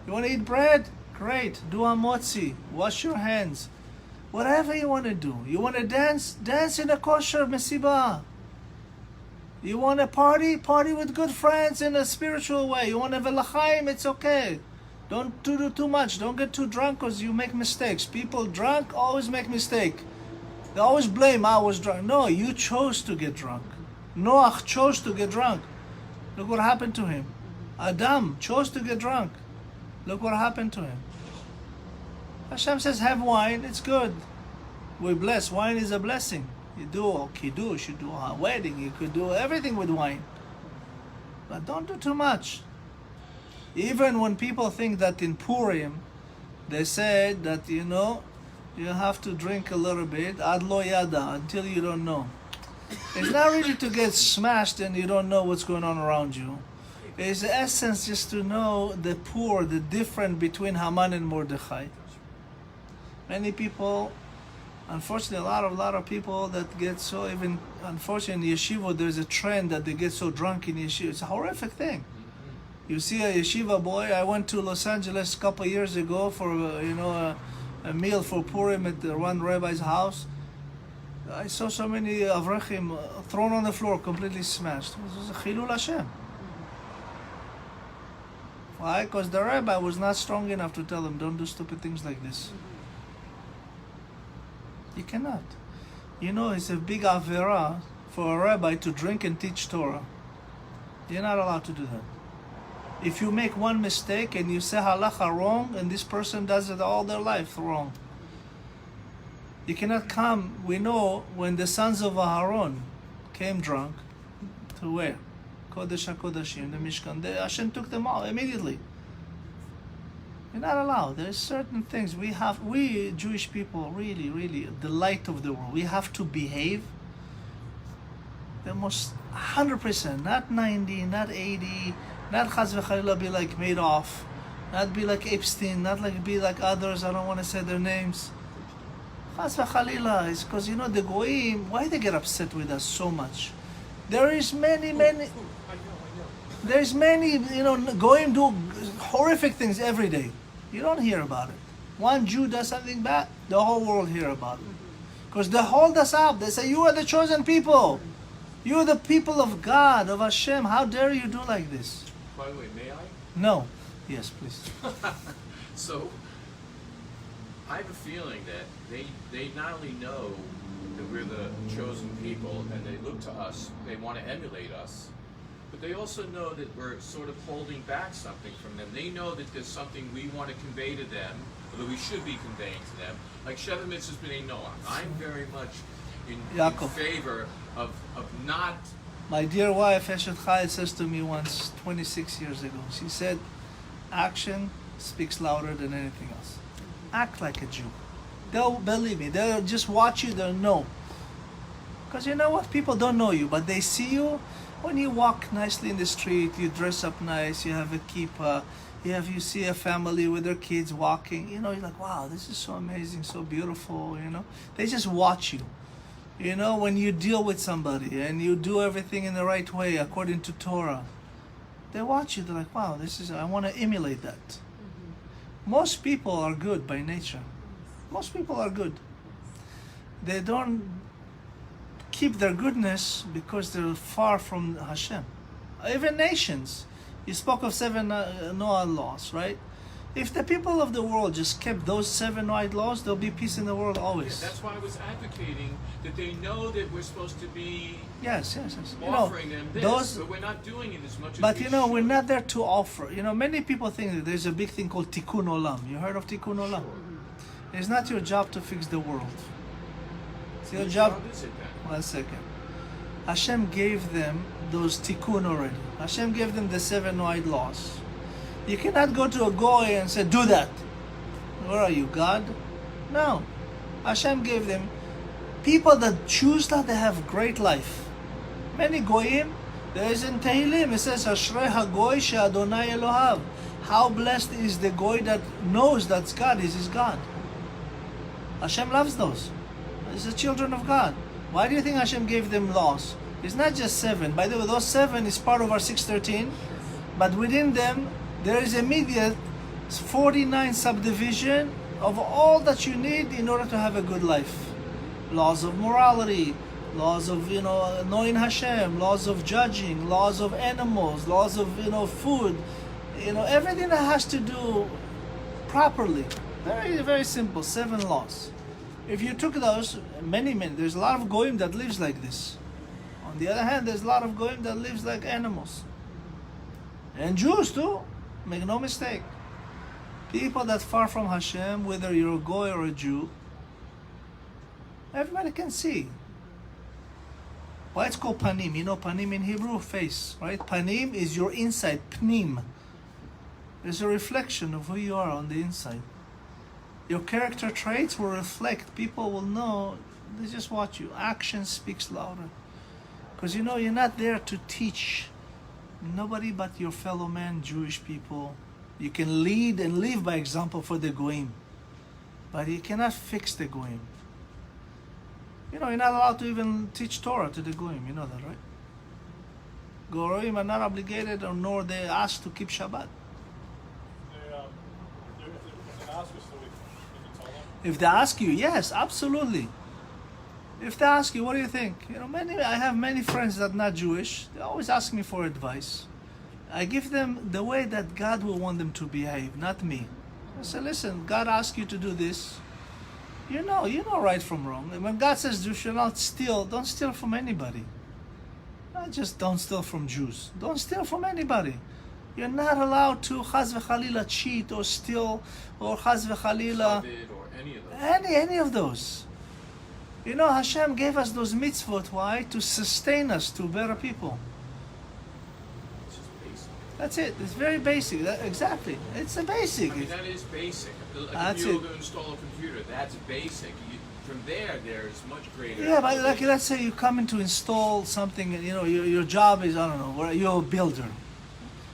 You want to eat bread? Great. Do a motzi. Wash your hands. Whatever you want to do. You want to dance? Dance in a kosher mesiba. You want to party? Party with good friends in a spiritual way. You want to have a l'chaim? It's okay. Don't do too much. Don't get too drunk because you make mistakes. People drunk always make mistake. They always blame, I was drunk. No, you chose to get drunk. Noach chose to get drunk. Look what happened to him. Adam chose to get drunk. Look what happened to him. Hashem says, have wine, it's good. We bless. Wine is a blessing. You do a kiddush, you do a wedding, you could do everything with wine. But don't do too much. Even when people think that in Purim, they said that, you know, you have to drink a little bit, ad lo yada, until you don't know. It's not really to get smashed and you don't know what's going on around you. It's the essence just to know the poor, the difference between Haman and Mordechai. Many people, unfortunately, a lot of people that get so, even unfortunately in yeshiva, there's a trend that they get so drunk in yeshiva. It's a horrific thing. You see a yeshiva boy. I went to Los Angeles a couple of years ago for a meal for Purim at one rabbi's house. I saw so many avrechim thrown on the floor, completely smashed. It was a chilul Hashem. Why? Because the rabbi was not strong enough to tell them, don't do stupid things like this. You cannot. You know, it's a big avera for a rabbi to drink and teach Torah. You're not allowed to do that. If you make one mistake and you say halacha wrong, and this person does it all their life wrong. You cannot come. We know when the sons of Aharon came drunk, to where? Kodesh HaKodashim, the Mishkan. Hashem took them all immediately. You're not allowed. There's certain things we Jewish people, really, the light of the world. We have to behave the most 100%, not 90, not 80, not chas v'chalila be like Madoff, not be like Epstein, not like be like others. I don't want to say their names. Chas v'chalila is because the goyim. Why they get upset with us so much? There is many. There's many, goyim do horrific things every day. You don't hear about it. One Jew does something bad, the whole world hear about it. Because they hold us up. They say, you are the chosen people. You are the people of God, of Hashem. How dare you do like this? By the way, may I? No. Yes, please. So, I have a feeling that they not only know that we're the chosen people and they look to us, they want to emulate us, but they also know that we're sort of holding back something from them. They know that there's something we want to convey to them, or that we should be conveying to them. Like Sheva Mitzvahs B'nai Noach. I'm very much in favor of not... My dear wife, Eshet Chai, says to me once, 26 years ago, she said, action speaks louder than anything else. Act like a Jew. They'll believe me. They'll just watch you, they'll know. Because you know what? People don't know you, but they see you. When you walk nicely in the street, you dress up nice, you have a kippah, you see a family with their kids walking, you're like, wow, this is so amazing, so beautiful, They just watch you. When you deal with somebody and you do everything in the right way according to Torah, they watch you, they're like, wow, I want to emulate that. Mm-hmm. Most people are good by nature. Most people are good. They don't keep their goodness because they're far from Hashem. Even nations. You spoke of 7 Noah laws, right? If the people of the world just kept those 7 Noah laws, there'll be peace in the world always. Yeah, that's why I was advocating that they know that we're supposed to be yes. offering them this, but we're not doing it as much as we should. We're not there to offer. Many people think that there's a big thing called Tikkun Olam. You heard of Tikkun Olam? It's not your job to fix the world. It's your job. Is it then? 1 second. Hashem gave them those tikkun already. Hashem gave them the 7 Noahide laws. You cannot go to a goy and say, do that. Where are you, God? No. Hashem gave them. People that choose that, they have great life. Many goyim, there is in Tehillim, it says, Ashrei hagoy she'Adonai Elohav. How blessed is the goy that knows that God is his God. Hashem loves those. It's the children of God. Why do you think Hashem gave them laws? It's not just 7. By the way, those 7 is part of our 613. But within them, there is immediate 49 subdivision of all that you need in order to have a good life. Laws of morality, laws of knowing Hashem, laws of judging, laws of animals, laws of food, everything that has to do properly. Very, very simple. 7 laws. If you took those, many, there's a lot of goyim that lives like this. On the other hand, there's a lot of goyim that lives like animals. And Jews too, make no mistake. People that far from Hashem, whether you're a goy or a Jew, everybody can see. Why it's called panim? Panim in Hebrew, face, right? Panim is your inside, pnim. There's a reflection of who you are on the inside. Your character traits will reflect. People will know. They just watch you. Action speaks louder. Because you're not there to teach nobody but your fellow man, Jewish people. You can lead and live by example for the goyim. But you cannot fix the goyim. You're not allowed to even teach Torah to the goyim. You know that, right? Goyim are not obligated nor they asked to keep Shabbat. If they ask you, yes, absolutely. If they ask you, what do you think? I have many friends that are not Jewish. They always ask me for advice. I give them the way that God will want them to behave, not me. I say, listen, God asked you to do this. You know right from wrong. And when God says you shall not steal, don't steal from anybody. Not just don't steal from Jews. Don't steal from anybody. You're not allowed to chas v'chalila cheat or steal or chas v'chalila Or any of those. any of those. You know, Hashem gave us those mitzvot. Why? To sustain us to better people. It's just basic. That's it. It's very basic. Exactly. It's a basic. I mean, that is basic. Like That's if you're it. going to install a computer, that's basic. From there's much greater. Yeah, but like let's say you come in to install something, and your job is, I don't know, you're a builder.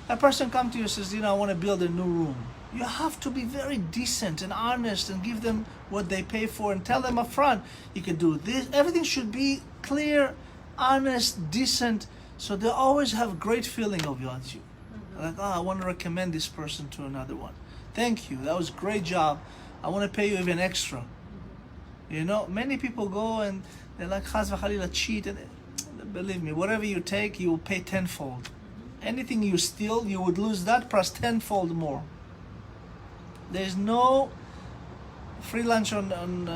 A person comes to you and says, I want to build a new room. You have to be very decent and honest and give them what they pay for and tell them up front, you can do this. Everything should be clear, honest, decent, so they always have great feeling of you. Like, I want to recommend this person to another one. Thank you, that was a great job. I want to pay you even extra. Many people go and they're like, chas v'chalila, cheat, and believe me, whatever you take, you will pay tenfold. Anything you steal, you would lose that plus tenfold more. There's no free lunch on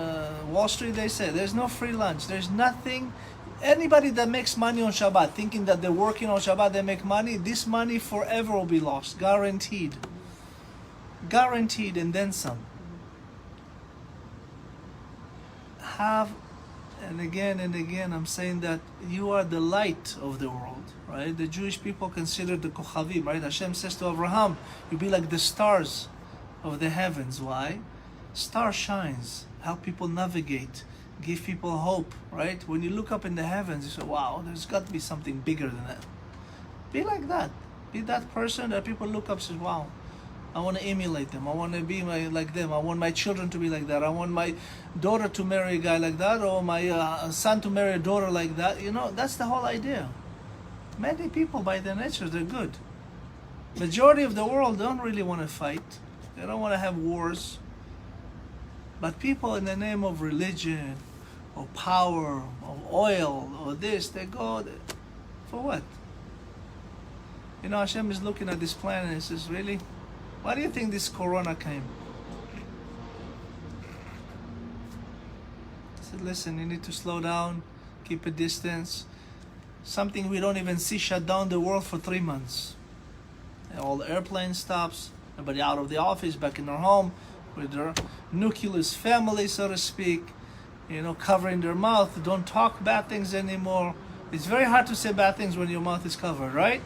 Wall Street, they say. There's no free lunch. There's nothing. Anybody that makes money on Shabbat, thinking that they're working on Shabbat, they make money, this money forever will be lost. Guaranteed. Guaranteed, and then some. And again, I'm saying that you are the light of the world, right? The Jewish people consider the Kochavim, right? Hashem says to Abraham, you be like the stars of the heavens. Why? Star shines, help people navigate, give people hope, right? When you look up in the heavens, you say, wow, there's got to be something bigger than that. Be like that. Be that person that people look up and say, wow, I want to emulate them. I want to be like them. I want my children to be like that. I want my daughter to marry a guy like that, or my son to marry a daughter like that. That's the whole idea. Many people, by their nature, they're good. Majority of the world don't really want to fight. They don't want to have wars. But people, in the name of religion, or power, or oil, or this, they go for what? Hashem is looking at this planet and says, really? Why do you think this corona came? I said, listen, you need to slow down, keep a distance. Something we don't even see shut down the world for 3 months. All the airplane stops, everybody out of the office, back in their home, with their nucleus family, so to speak, covering their mouth, don't talk bad things anymore. It's very hard to say bad things when your mouth is covered, right?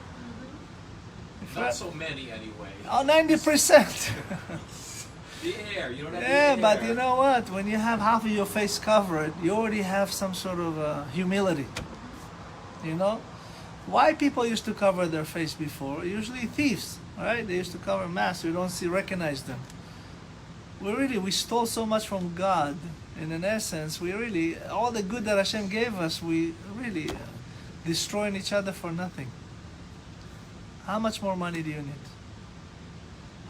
Not so many anyway. Oh, 90%. The air, you don't have Yeah, the but air. you know what? When you have half of your face covered, you already have some sort of humility. Why people used to cover their face before? Usually thieves, right? They used to cover masks. You don't recognize them. We stole so much from God. And in essence, all the good that Hashem gave us, we really destroying each other for nothing. How much more money do you need?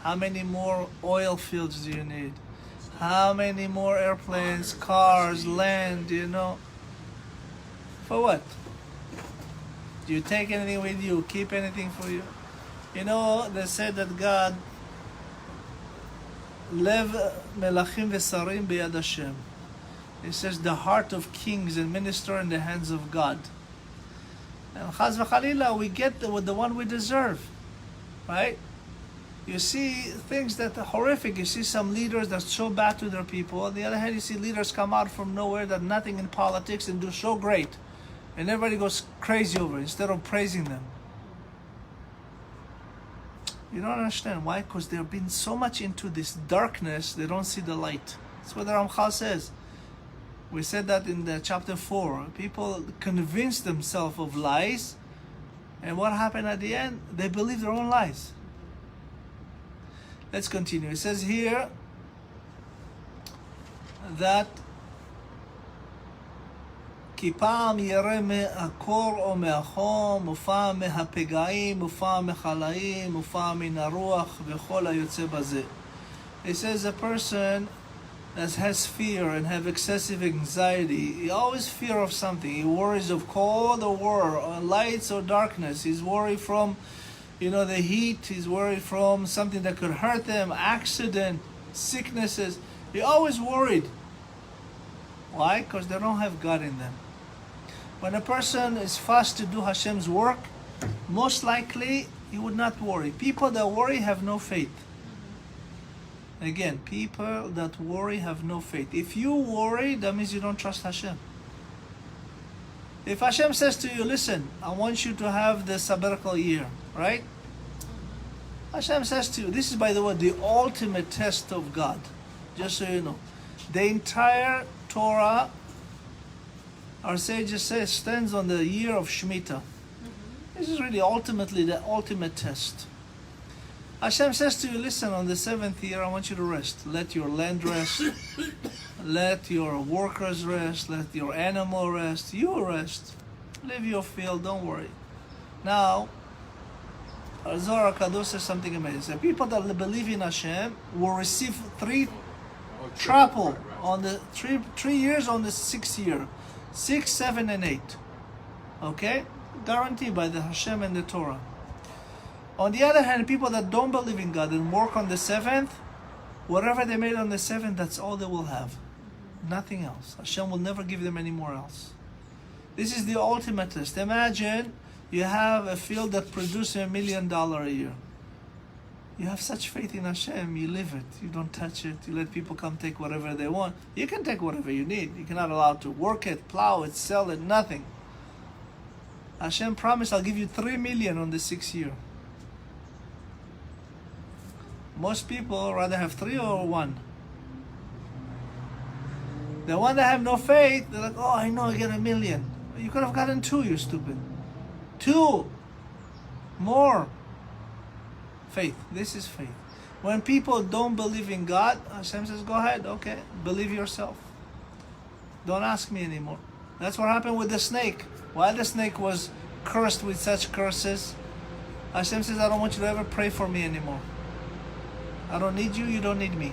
How many more oil fields do you need? How many more airplanes, cars, land, For what? Do you take anything with you? Keep anything for you? They said that God, Lev melachim v'sarim b'yad Hashem. It says the heart of kings and ministers in the hands of God. And chas v'chalila, we get the one we deserve, right? You see things that are horrific. You see some leaders that's so bad to their people. On the other hand, you see leaders come out from nowhere that nothing in politics and do so great. And everybody goes crazy over it instead of praising them. You don't understand why? Because they've been so much into this darkness, they don't see the light. That's what the Ramch says. We said that in the chapter 4. People convince themselves of lies, and what happened at the end? They believe their own lies. Let's continue. It says here that כי פעם ירא מהקור או מהחום, ופעם מהפגעים, ופעם מחלאים, ופעם מן הרוח, וכל היוצא בזה. It says a person that has fear and have excessive anxiety, he always fear of something. He worries of cold or war, or lights or darkness. He's worried from, the heat. He's worried from something that could hurt them, accident, sicknesses. He always worried. Why? Because they don't have God in them. When a person is fast to do Hashem's work, most likely he would not worry. People that worry have no faith. Again, people that worry have no faith. If you worry, that means you don't trust Hashem. If Hashem says to you, listen, I want you to have the sabbatical year, right? Hashem says to you, this is, by the way, the ultimate test of God, just so you know. The entire Torah, our sages say, stands on the year of Shemitah. This is really ultimately the ultimate test. Hashem says to you, listen, on the 7th year, I want you to rest. Let your land rest. Let your workers rest. Let your animal rest. You rest. Live your field, don't worry. Now, our Zohar Kadosh says something amazing. The people that believe in Hashem will receive triple on the 3 years on the 6th year. 6, 7, and 8. Okay? Guaranteed by the Hashem and the Torah. On the other hand, people that don't believe in God and work on the 7th, whatever they made on the 7th, that's all they will have. Nothing else. Hashem will never give them any more else. This is the ultimate test. Imagine you have a field that produces $1 million a year. You have such faith in Hashem, you live it. You don't touch it. You let people come take whatever they want. You can take whatever you need. You're not allowed to work it, plow it, sell it, nothing. Hashem promised, I'll give you 3 million on the 6th year. Most people rather have 3 or 1. The one that have no faith, they're like, oh, I know I get 1 million. You could have gotten 2, you stupid. 2 more. Faith. This is faith. When people don't believe in God, Hashem says, go ahead, okay, believe yourself. Don't ask me anymore. That's what happened with the snake. While the snake was cursed with such curses, Hashem says, I don't want you to ever pray for me anymore. I don't need you, you don't need me.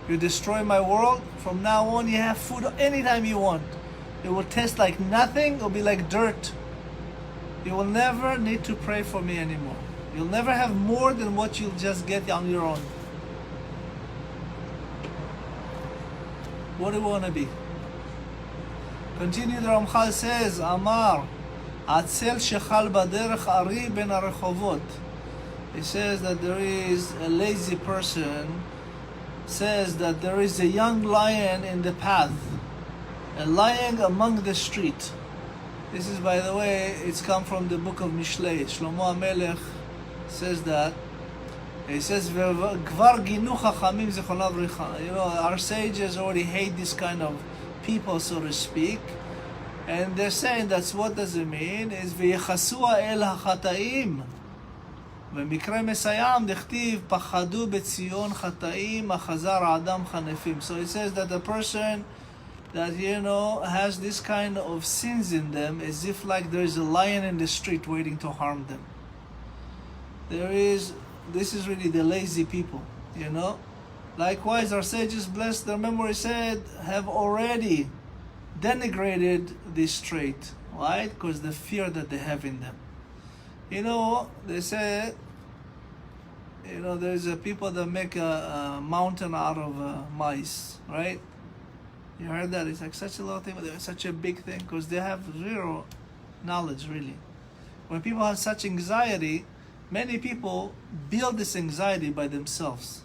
You destroy my world, from now on you have food anytime you want. It will taste like nothing, it will be like dirt. You will never need to pray for me anymore. You'll never have more than what you'll just get on your own. What do you want to be? Continue, the Ramchal says, Amar, Atzel shechal baderech ari ben arechovot. He says that there is a lazy person, says that there is a young lion in the path, a lion among the street. This is, by the way, it's come from the book of Mishlei. Shlomo HaMelech says that. He says, "Kvar ginu chachamim zichronav richa." You know, our sages already hate this kind of people, so to speak, and they're saying that's what does it mean? Is v'yechasua el hachataim. במקרה מסוים דכתיב פחדו בציון חטאים החזר אדם חנפים. So it says that the person that, you know, has this kind of sins in them, as if like there is a lion in the street waiting to harm them. This is really the lazy people, you know. Likewise, our sages, bless their memory, said, have already denigrated this trait. Why? Because the fear that they have in them. You know, they say, you know, there's people that make a mountain out of mice, right? You heard that? It's like such a little thing, but it's such a big thing because they have zero knowledge, really. When people have such anxiety, many people build this anxiety by themselves.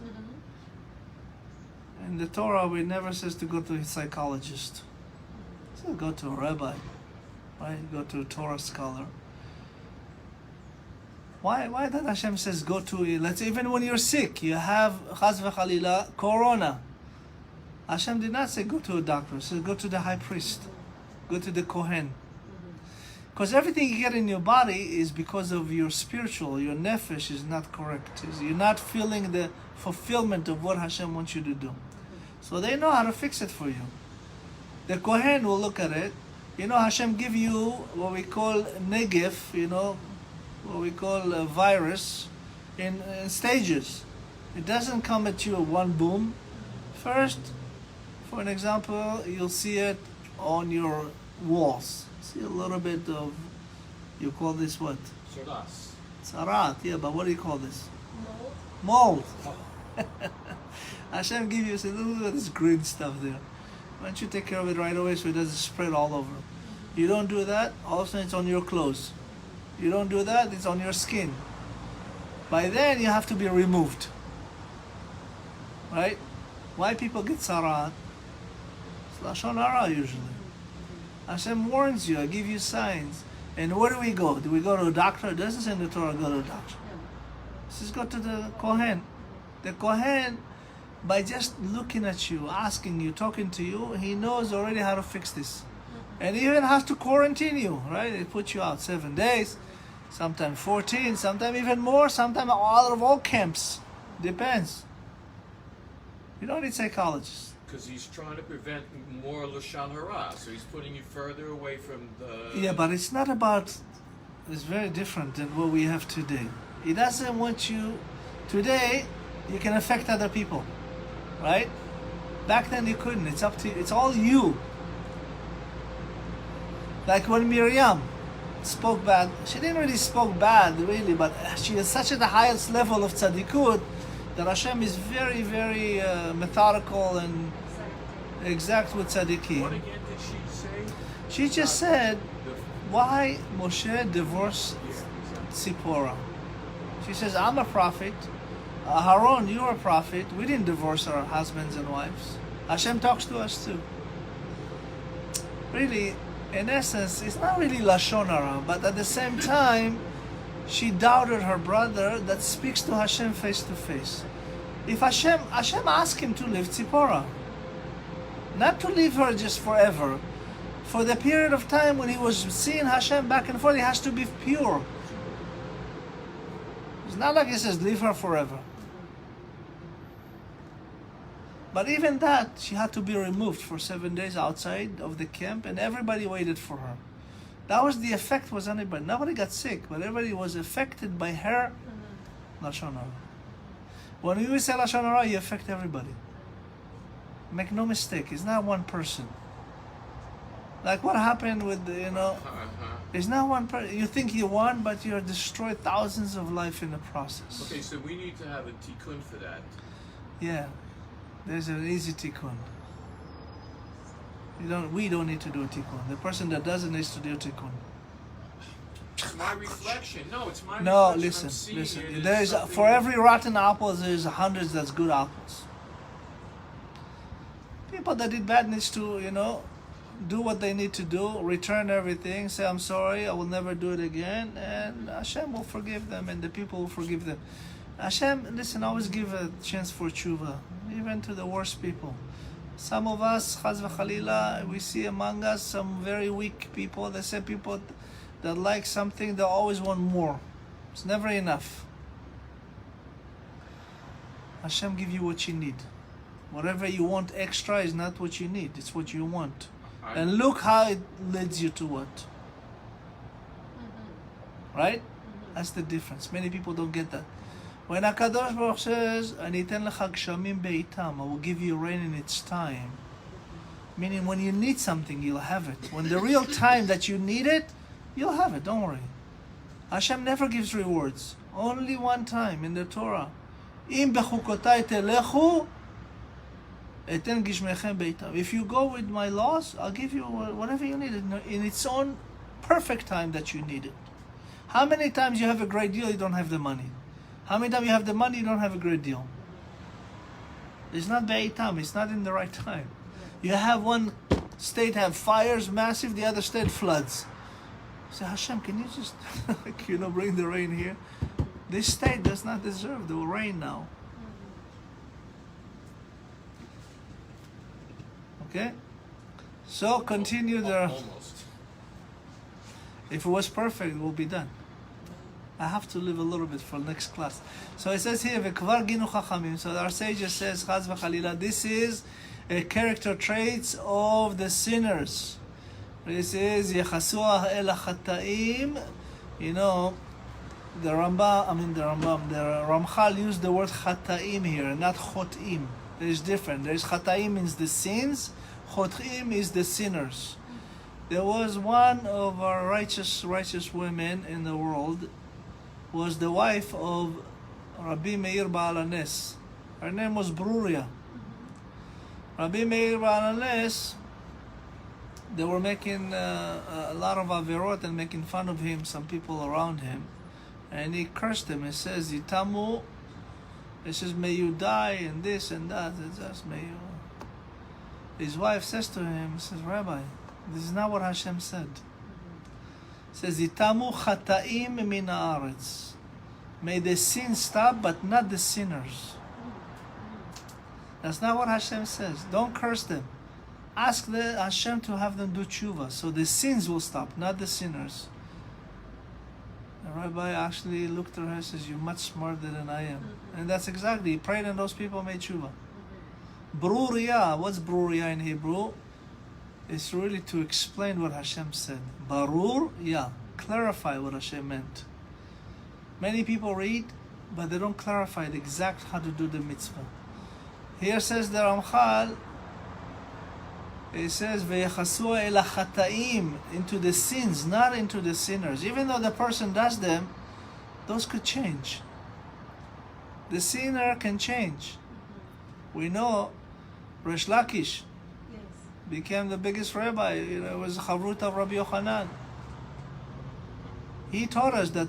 In the Torah, we never says to go to a psychologist. So go to a rabbi, right? Go to a Torah scholar. Why that Hashem says go to, let's say even when you're sick, you have chas v'chalila, corona. Hashem did not say go to a doctor, he said go to the high priest, go to the Kohen. Because everything you get in your body is because of your spiritual, your nefesh is not correct. You're not feeling the fulfillment of what Hashem wants you to do. So they know how to fix it for you. The Kohen will look at it. You know, Hashem give you what we call negef, you know, what we call a virus in stages. It doesn't come at you at one boom. First, for an example, you'll see it on your walls. See a little bit of, you call this what? Saras. Sarat, yeah, but what do you call this? Mold. Hashem give you, say, look at this green stuff there. Why don't you take care of it right away so it doesn't spread all over? You don't do that, all of a sudden it's on your clothes. You don't do that, it's on your skin. By then you have to be removed. Right? Why people get sarat? It's lashon hara usually. Hashem warns you, I give you signs. And where do we go? Do we go to a doctor? It doesn't say in the Torah go to a doctor. It says go to the Kohen. The Kohen, by just looking at you, asking you, talking to you, he knows already how to fix this. And he even has to quarantine you, right? They put you out 7 days, sometimes 14, sometimes even more, sometimes out of all camps. Depends. You don't need psychologists. Because he's trying to prevent more Lashon Hara, so he's putting you further away from the... Yeah, but it's not about... It's very different than what we have today. He doesn't want you... Today, you can affect other people, right? Back then you couldn't. It's up to you. It's all you. Like when Miriam spoke bad, she didn't really spoke bad, really, but she is such at the highest level of tzadikut that Hashem is very, very methodical and exact with tzaddikim. What again did she say? She just said, why Moshe divorced Tzipporah? She says, I'm a prophet. Haron, you're a prophet. We didn't divorce our husbands and wives. Hashem talks to us too. Really, in essence, it's not really Lashon Hara, but at the same time, she doubted her brother that speaks to Hashem face to face. If Hashem asked him to leave Tzipporah, not to leave her just forever, for the period of time when he was seeing Hashem back and forth, he has to be pure. It's not like he says, leave her forever. But even that, she had to be removed for 7 days outside of the camp, and everybody waited for her. That was the effect was on everybody. Nobody got sick, but everybody was affected by her Lashon Hara. When you say Lashon Hara, you affect everybody. Make no mistake, it's not one person. Like what happened with, it's not one person. You think you won, but you're destroyed thousands of life in the process. Okay, so we need to have a tikkun for that. Yeah, there's an easy tikkun. We don't need to do a tikkun. The person that doesn't needs to do a tikkun. It's my reflection. No, it's my No, reflection. listen. There is for every rotten apple, there's hundreds that's good apples. People that did bad needs to, do what they need to do, return everything, say I'm sorry, I will never do it again, and Hashem will forgive them, and the people will forgive them. Hashem, listen, always give a chance for tshuva, even to the worst people. Some of us, chaz v'chalila, we see among us some very weak people. They say people that like something, they always want more. It's never enough. Hashem give you what you need. Whatever you want extra is not what you need, it's what you want. And look how it leads you to what. Right? That's the difference. Many people don't get that. When הקדוש ברוך says, אני אתן לך גשמים בעיתם, I will give you rain in its time. Meaning when you need something, you'll have it. When the real time that you need it, you'll have it, don't worry. Hashem never gives rewards. Only one time in the Torah. אם בחוקותיי תלכו, אתן גשמיכם בעיתם. If you go with my laws, I'll give you whatever you need in its own perfect time that you need it. How many times you have a great deal, you don't have the money? How many times you have the money, you don't have a great deal? It's not beitam, it's not in the right time. You have one state have fires massive, the other state floods. Say, Hashem, can you just bring the rain here? This state does not deserve the rain now. Okay? So continue the... Almost. If it was perfect, it will be done. I have to live a little bit for next class. So it says here, "V'kvar ginu chachamim." So our sages says, "Chaz v'chalila." This is a character traits of the sinners. This is yechasuah el hachataim. The Ramchal used the word chataim here, not chotim. There is different. There is chataim means the sins. Chotim is the sinners. There was one of our righteous women in the world. Was the wife of Rabbi Meir Baal HaNes. Her name was Bruria. Rabbi Meir Ba'ananes, they were making a lot of averot and making fun of him, some people around him. And he cursed them. He says, Yitamu, he says, may you die and this and that. It says, may you. His wife says to him, says, Rabbi, this is not what Hashem said. It says, Yitamu chataim min haaretz. May the sin stop, but not the sinners. That's not what Hashem says. Don't curse them. Ask the Hashem to have them do tshuva, so the sins will stop, not the sinners. The rabbi actually looked at her and says, you're much smarter than I am. And that's exactly, he prayed and those people made tshuva. Bruriya, what's bruriya in Hebrew? It's really to explain what Hashem said. Barur, yeah, clarify what Hashem meant. Many people read, but they don't clarify the exact how to do the mitzvah. Here says the Ramchal, it says, Ve'yechasu el hachataim, into the sins, not into the sinners. Even though the person does them, those could change. The sinner can change. We know Resh Lakish became the biggest rabbi. It was Chavrut of Rabbi Yochanan. He taught us that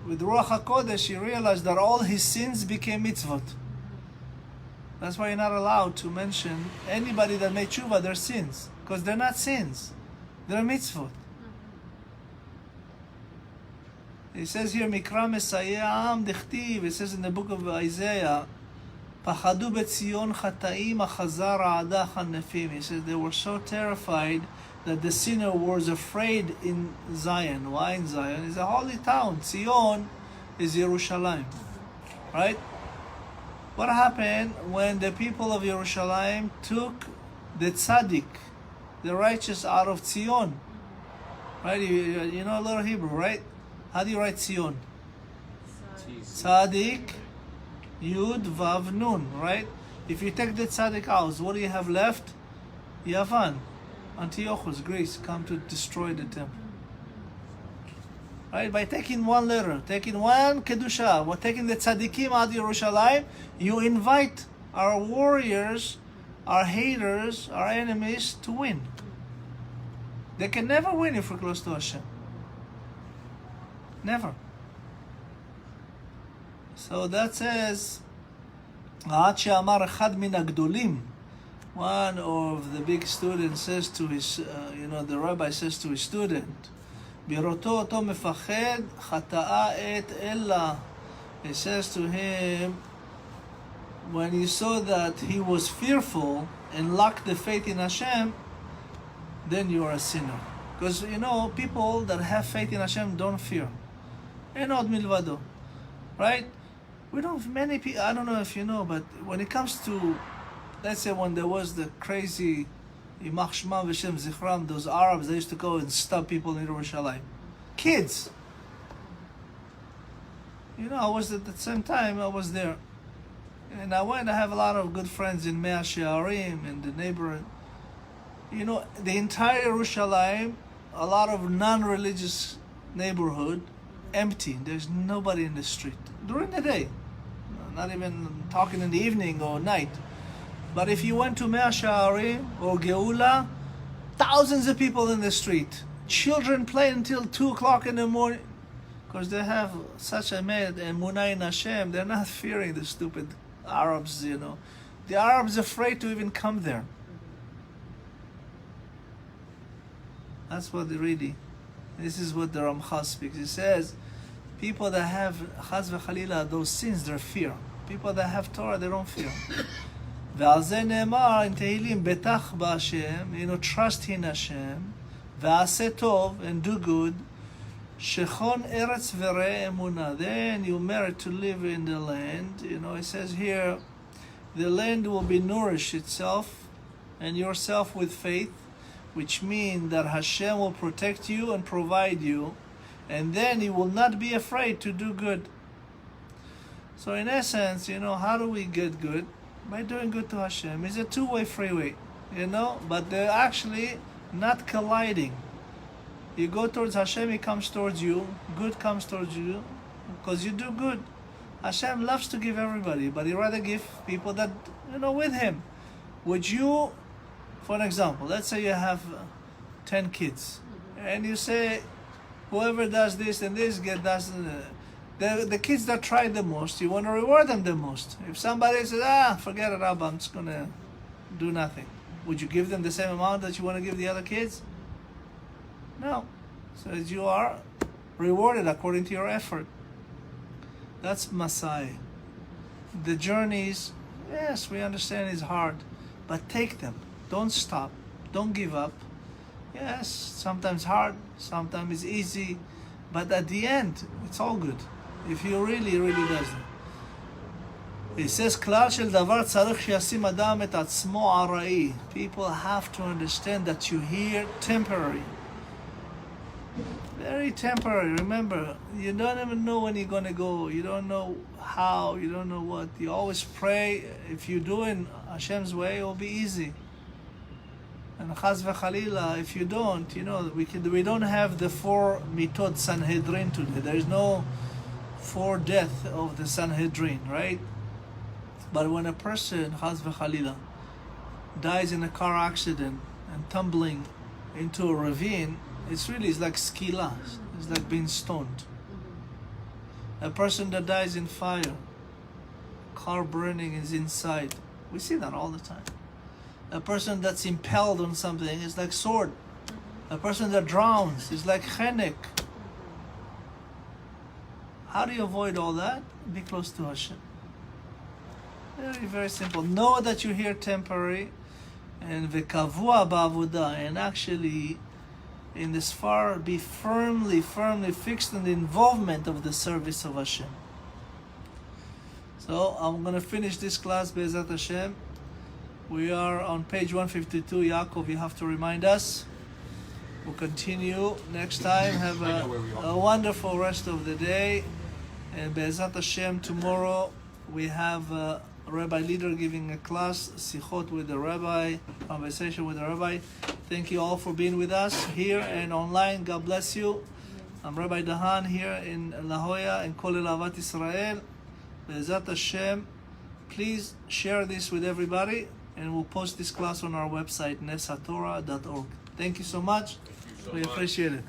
with Ruach HaKodesh, he realized that all his sins became mitzvot. That's why you're not allowed to mention anybody that made tshuva their sins, because they're not sins, they're mitzvot. It says here, Mikra Mesayam Dichtiv. It says in the book of Isaiah, Pachadu beTzion chataim achazar aada chanefim. He says they were so terrified that the sinner was afraid in Zion. Why in Zion? It's a holy town. Zion is Yerushalayim, right? What happened when the people of Yerushalayim took the tzaddik, the righteous, out of Zion? Right? You know a little Hebrew, right? How do you write Zion? Tzaddik, Yud, Vav, Nun, right? If you take the tzaddik out, what do you have left? Yavan, Antiochus, Greece, come to destroy the temple. Right? By taking one letter, taking one kedusha, taking the tzaddikim out of Yerushalayim, you invite our warriors, our haters, our enemies to win. They can never win if we're close to Hashem. Never. So that says, עד שאמר אחד מן הגדולים, one of the big students says to his, the rabbi says to his student, בראותו אותו מפחד, חטאה את אלה. He says to him, when you saw that he was fearful and lacked the faith in Hashem, then you are a sinner. Because, people that have faith in Hashem don't fear. אין עוד מלבדו. Right? We don't have many people, I don't know if you know, but when it comes to, let's say when there was the crazy Yimach Shema V'Shem Zichram, those Arabs, they used to go and stab people in Yerushalayim. Kids. I was at the same time, I was there. And I have a lot of good friends in Mea Shearim, in the neighborhood. The entire Yerushalayim, a lot of non-religious neighborhood, empty. There's nobody in the street. During the day. Not even talking in the evening or night. But if you went to Mea Shearim or Geula, thousands of people in the street. Children play until 2 o'clock in the morning. Because they have such a emunah in Hashem, they're not fearing the stupid Arabs, The Arabs are afraid to even come there. That's what this is what the Ramch speaks. He says, people that have Chaz v'Chalila, those sins, they're fear. People that have Torah, they don't fear. ועל זה נאמר in Tehillim, בטח בהשם, trust in Hashem, ועשה טוב, and do good, שכון ארץ וראה אמונה. Then you merit to live in the land. It says here, the land will be nourished itself, and yourself with faith, which means that Hashem will protect you and provide you, and then you will not be afraid to do good. So in essence, how do we get good? By doing good to Hashem. It's a two-way freeway, but they're actually not colliding. You go towards Hashem, He comes towards you, good comes towards you, because you do good. Hashem loves to give everybody, but He rather give people that, with Him. Would you, for an example, let's say you have 10 kids, and you say, whoever does this and this does the kids that try the most, you want to reward them the most. If somebody says, forget it, Rabbi, I'm just going to do nothing, would you give them the same amount that you want to give the other kids? No. So you are rewarded according to your effort. That's Messiah. The journeys, yes, we understand it's hard, but take them. Don't stop. Don't give up. Yes, sometimes hard, sometimes it's easy, but at the end, it's all good. If you really, really does it. It says, כלל של דבר צריך שישים אדם את עצמו ארעי. People have to understand that you hear temporary. Very temporary. Remember, you don't even know when you're going to go. You don't know how. You don't know what. You always pray. If you do in Hashem's way, it will be easy. And chaz v'chalila, if you don't, we don't have the 4 mitot Sanhedrin today. There is no 4 death of the Sanhedrin, right? But when a person, chaz v'chalila, dies in a car accident and tumbling into a ravine, it's like skila. It's like being stoned. A person that dies in fire, car burning is inside. We see that all the time. A person that's impaled on something is like sword. A person that drowns is like chenek. How do you avoid all that? Be close to Hashem. Very, very simple. Know that you're here temporary, and v'kavua ba'avodah, and actually in this far be firmly fixed in the involvement of the service of Hashem. So I'm going to finish this class Be'ezat Hashem. We are on page 152. Yaakov, you have to remind us. We'll continue next time. Have a wonderful rest of the day. And Be'ezat Hashem, tomorrow we have a rabbi leader giving a class, Sichot with the rabbi, conversation with the rabbi. Thank you all for being with us here and online. God bless you. I'm Rabbi Dahan here in La Jolla and Kol Ahavat Israel. Be'ezat Hashem, please share this with everybody, and we'll post this class on our website, nesatorah.org. Thank you so much. We appreciate it.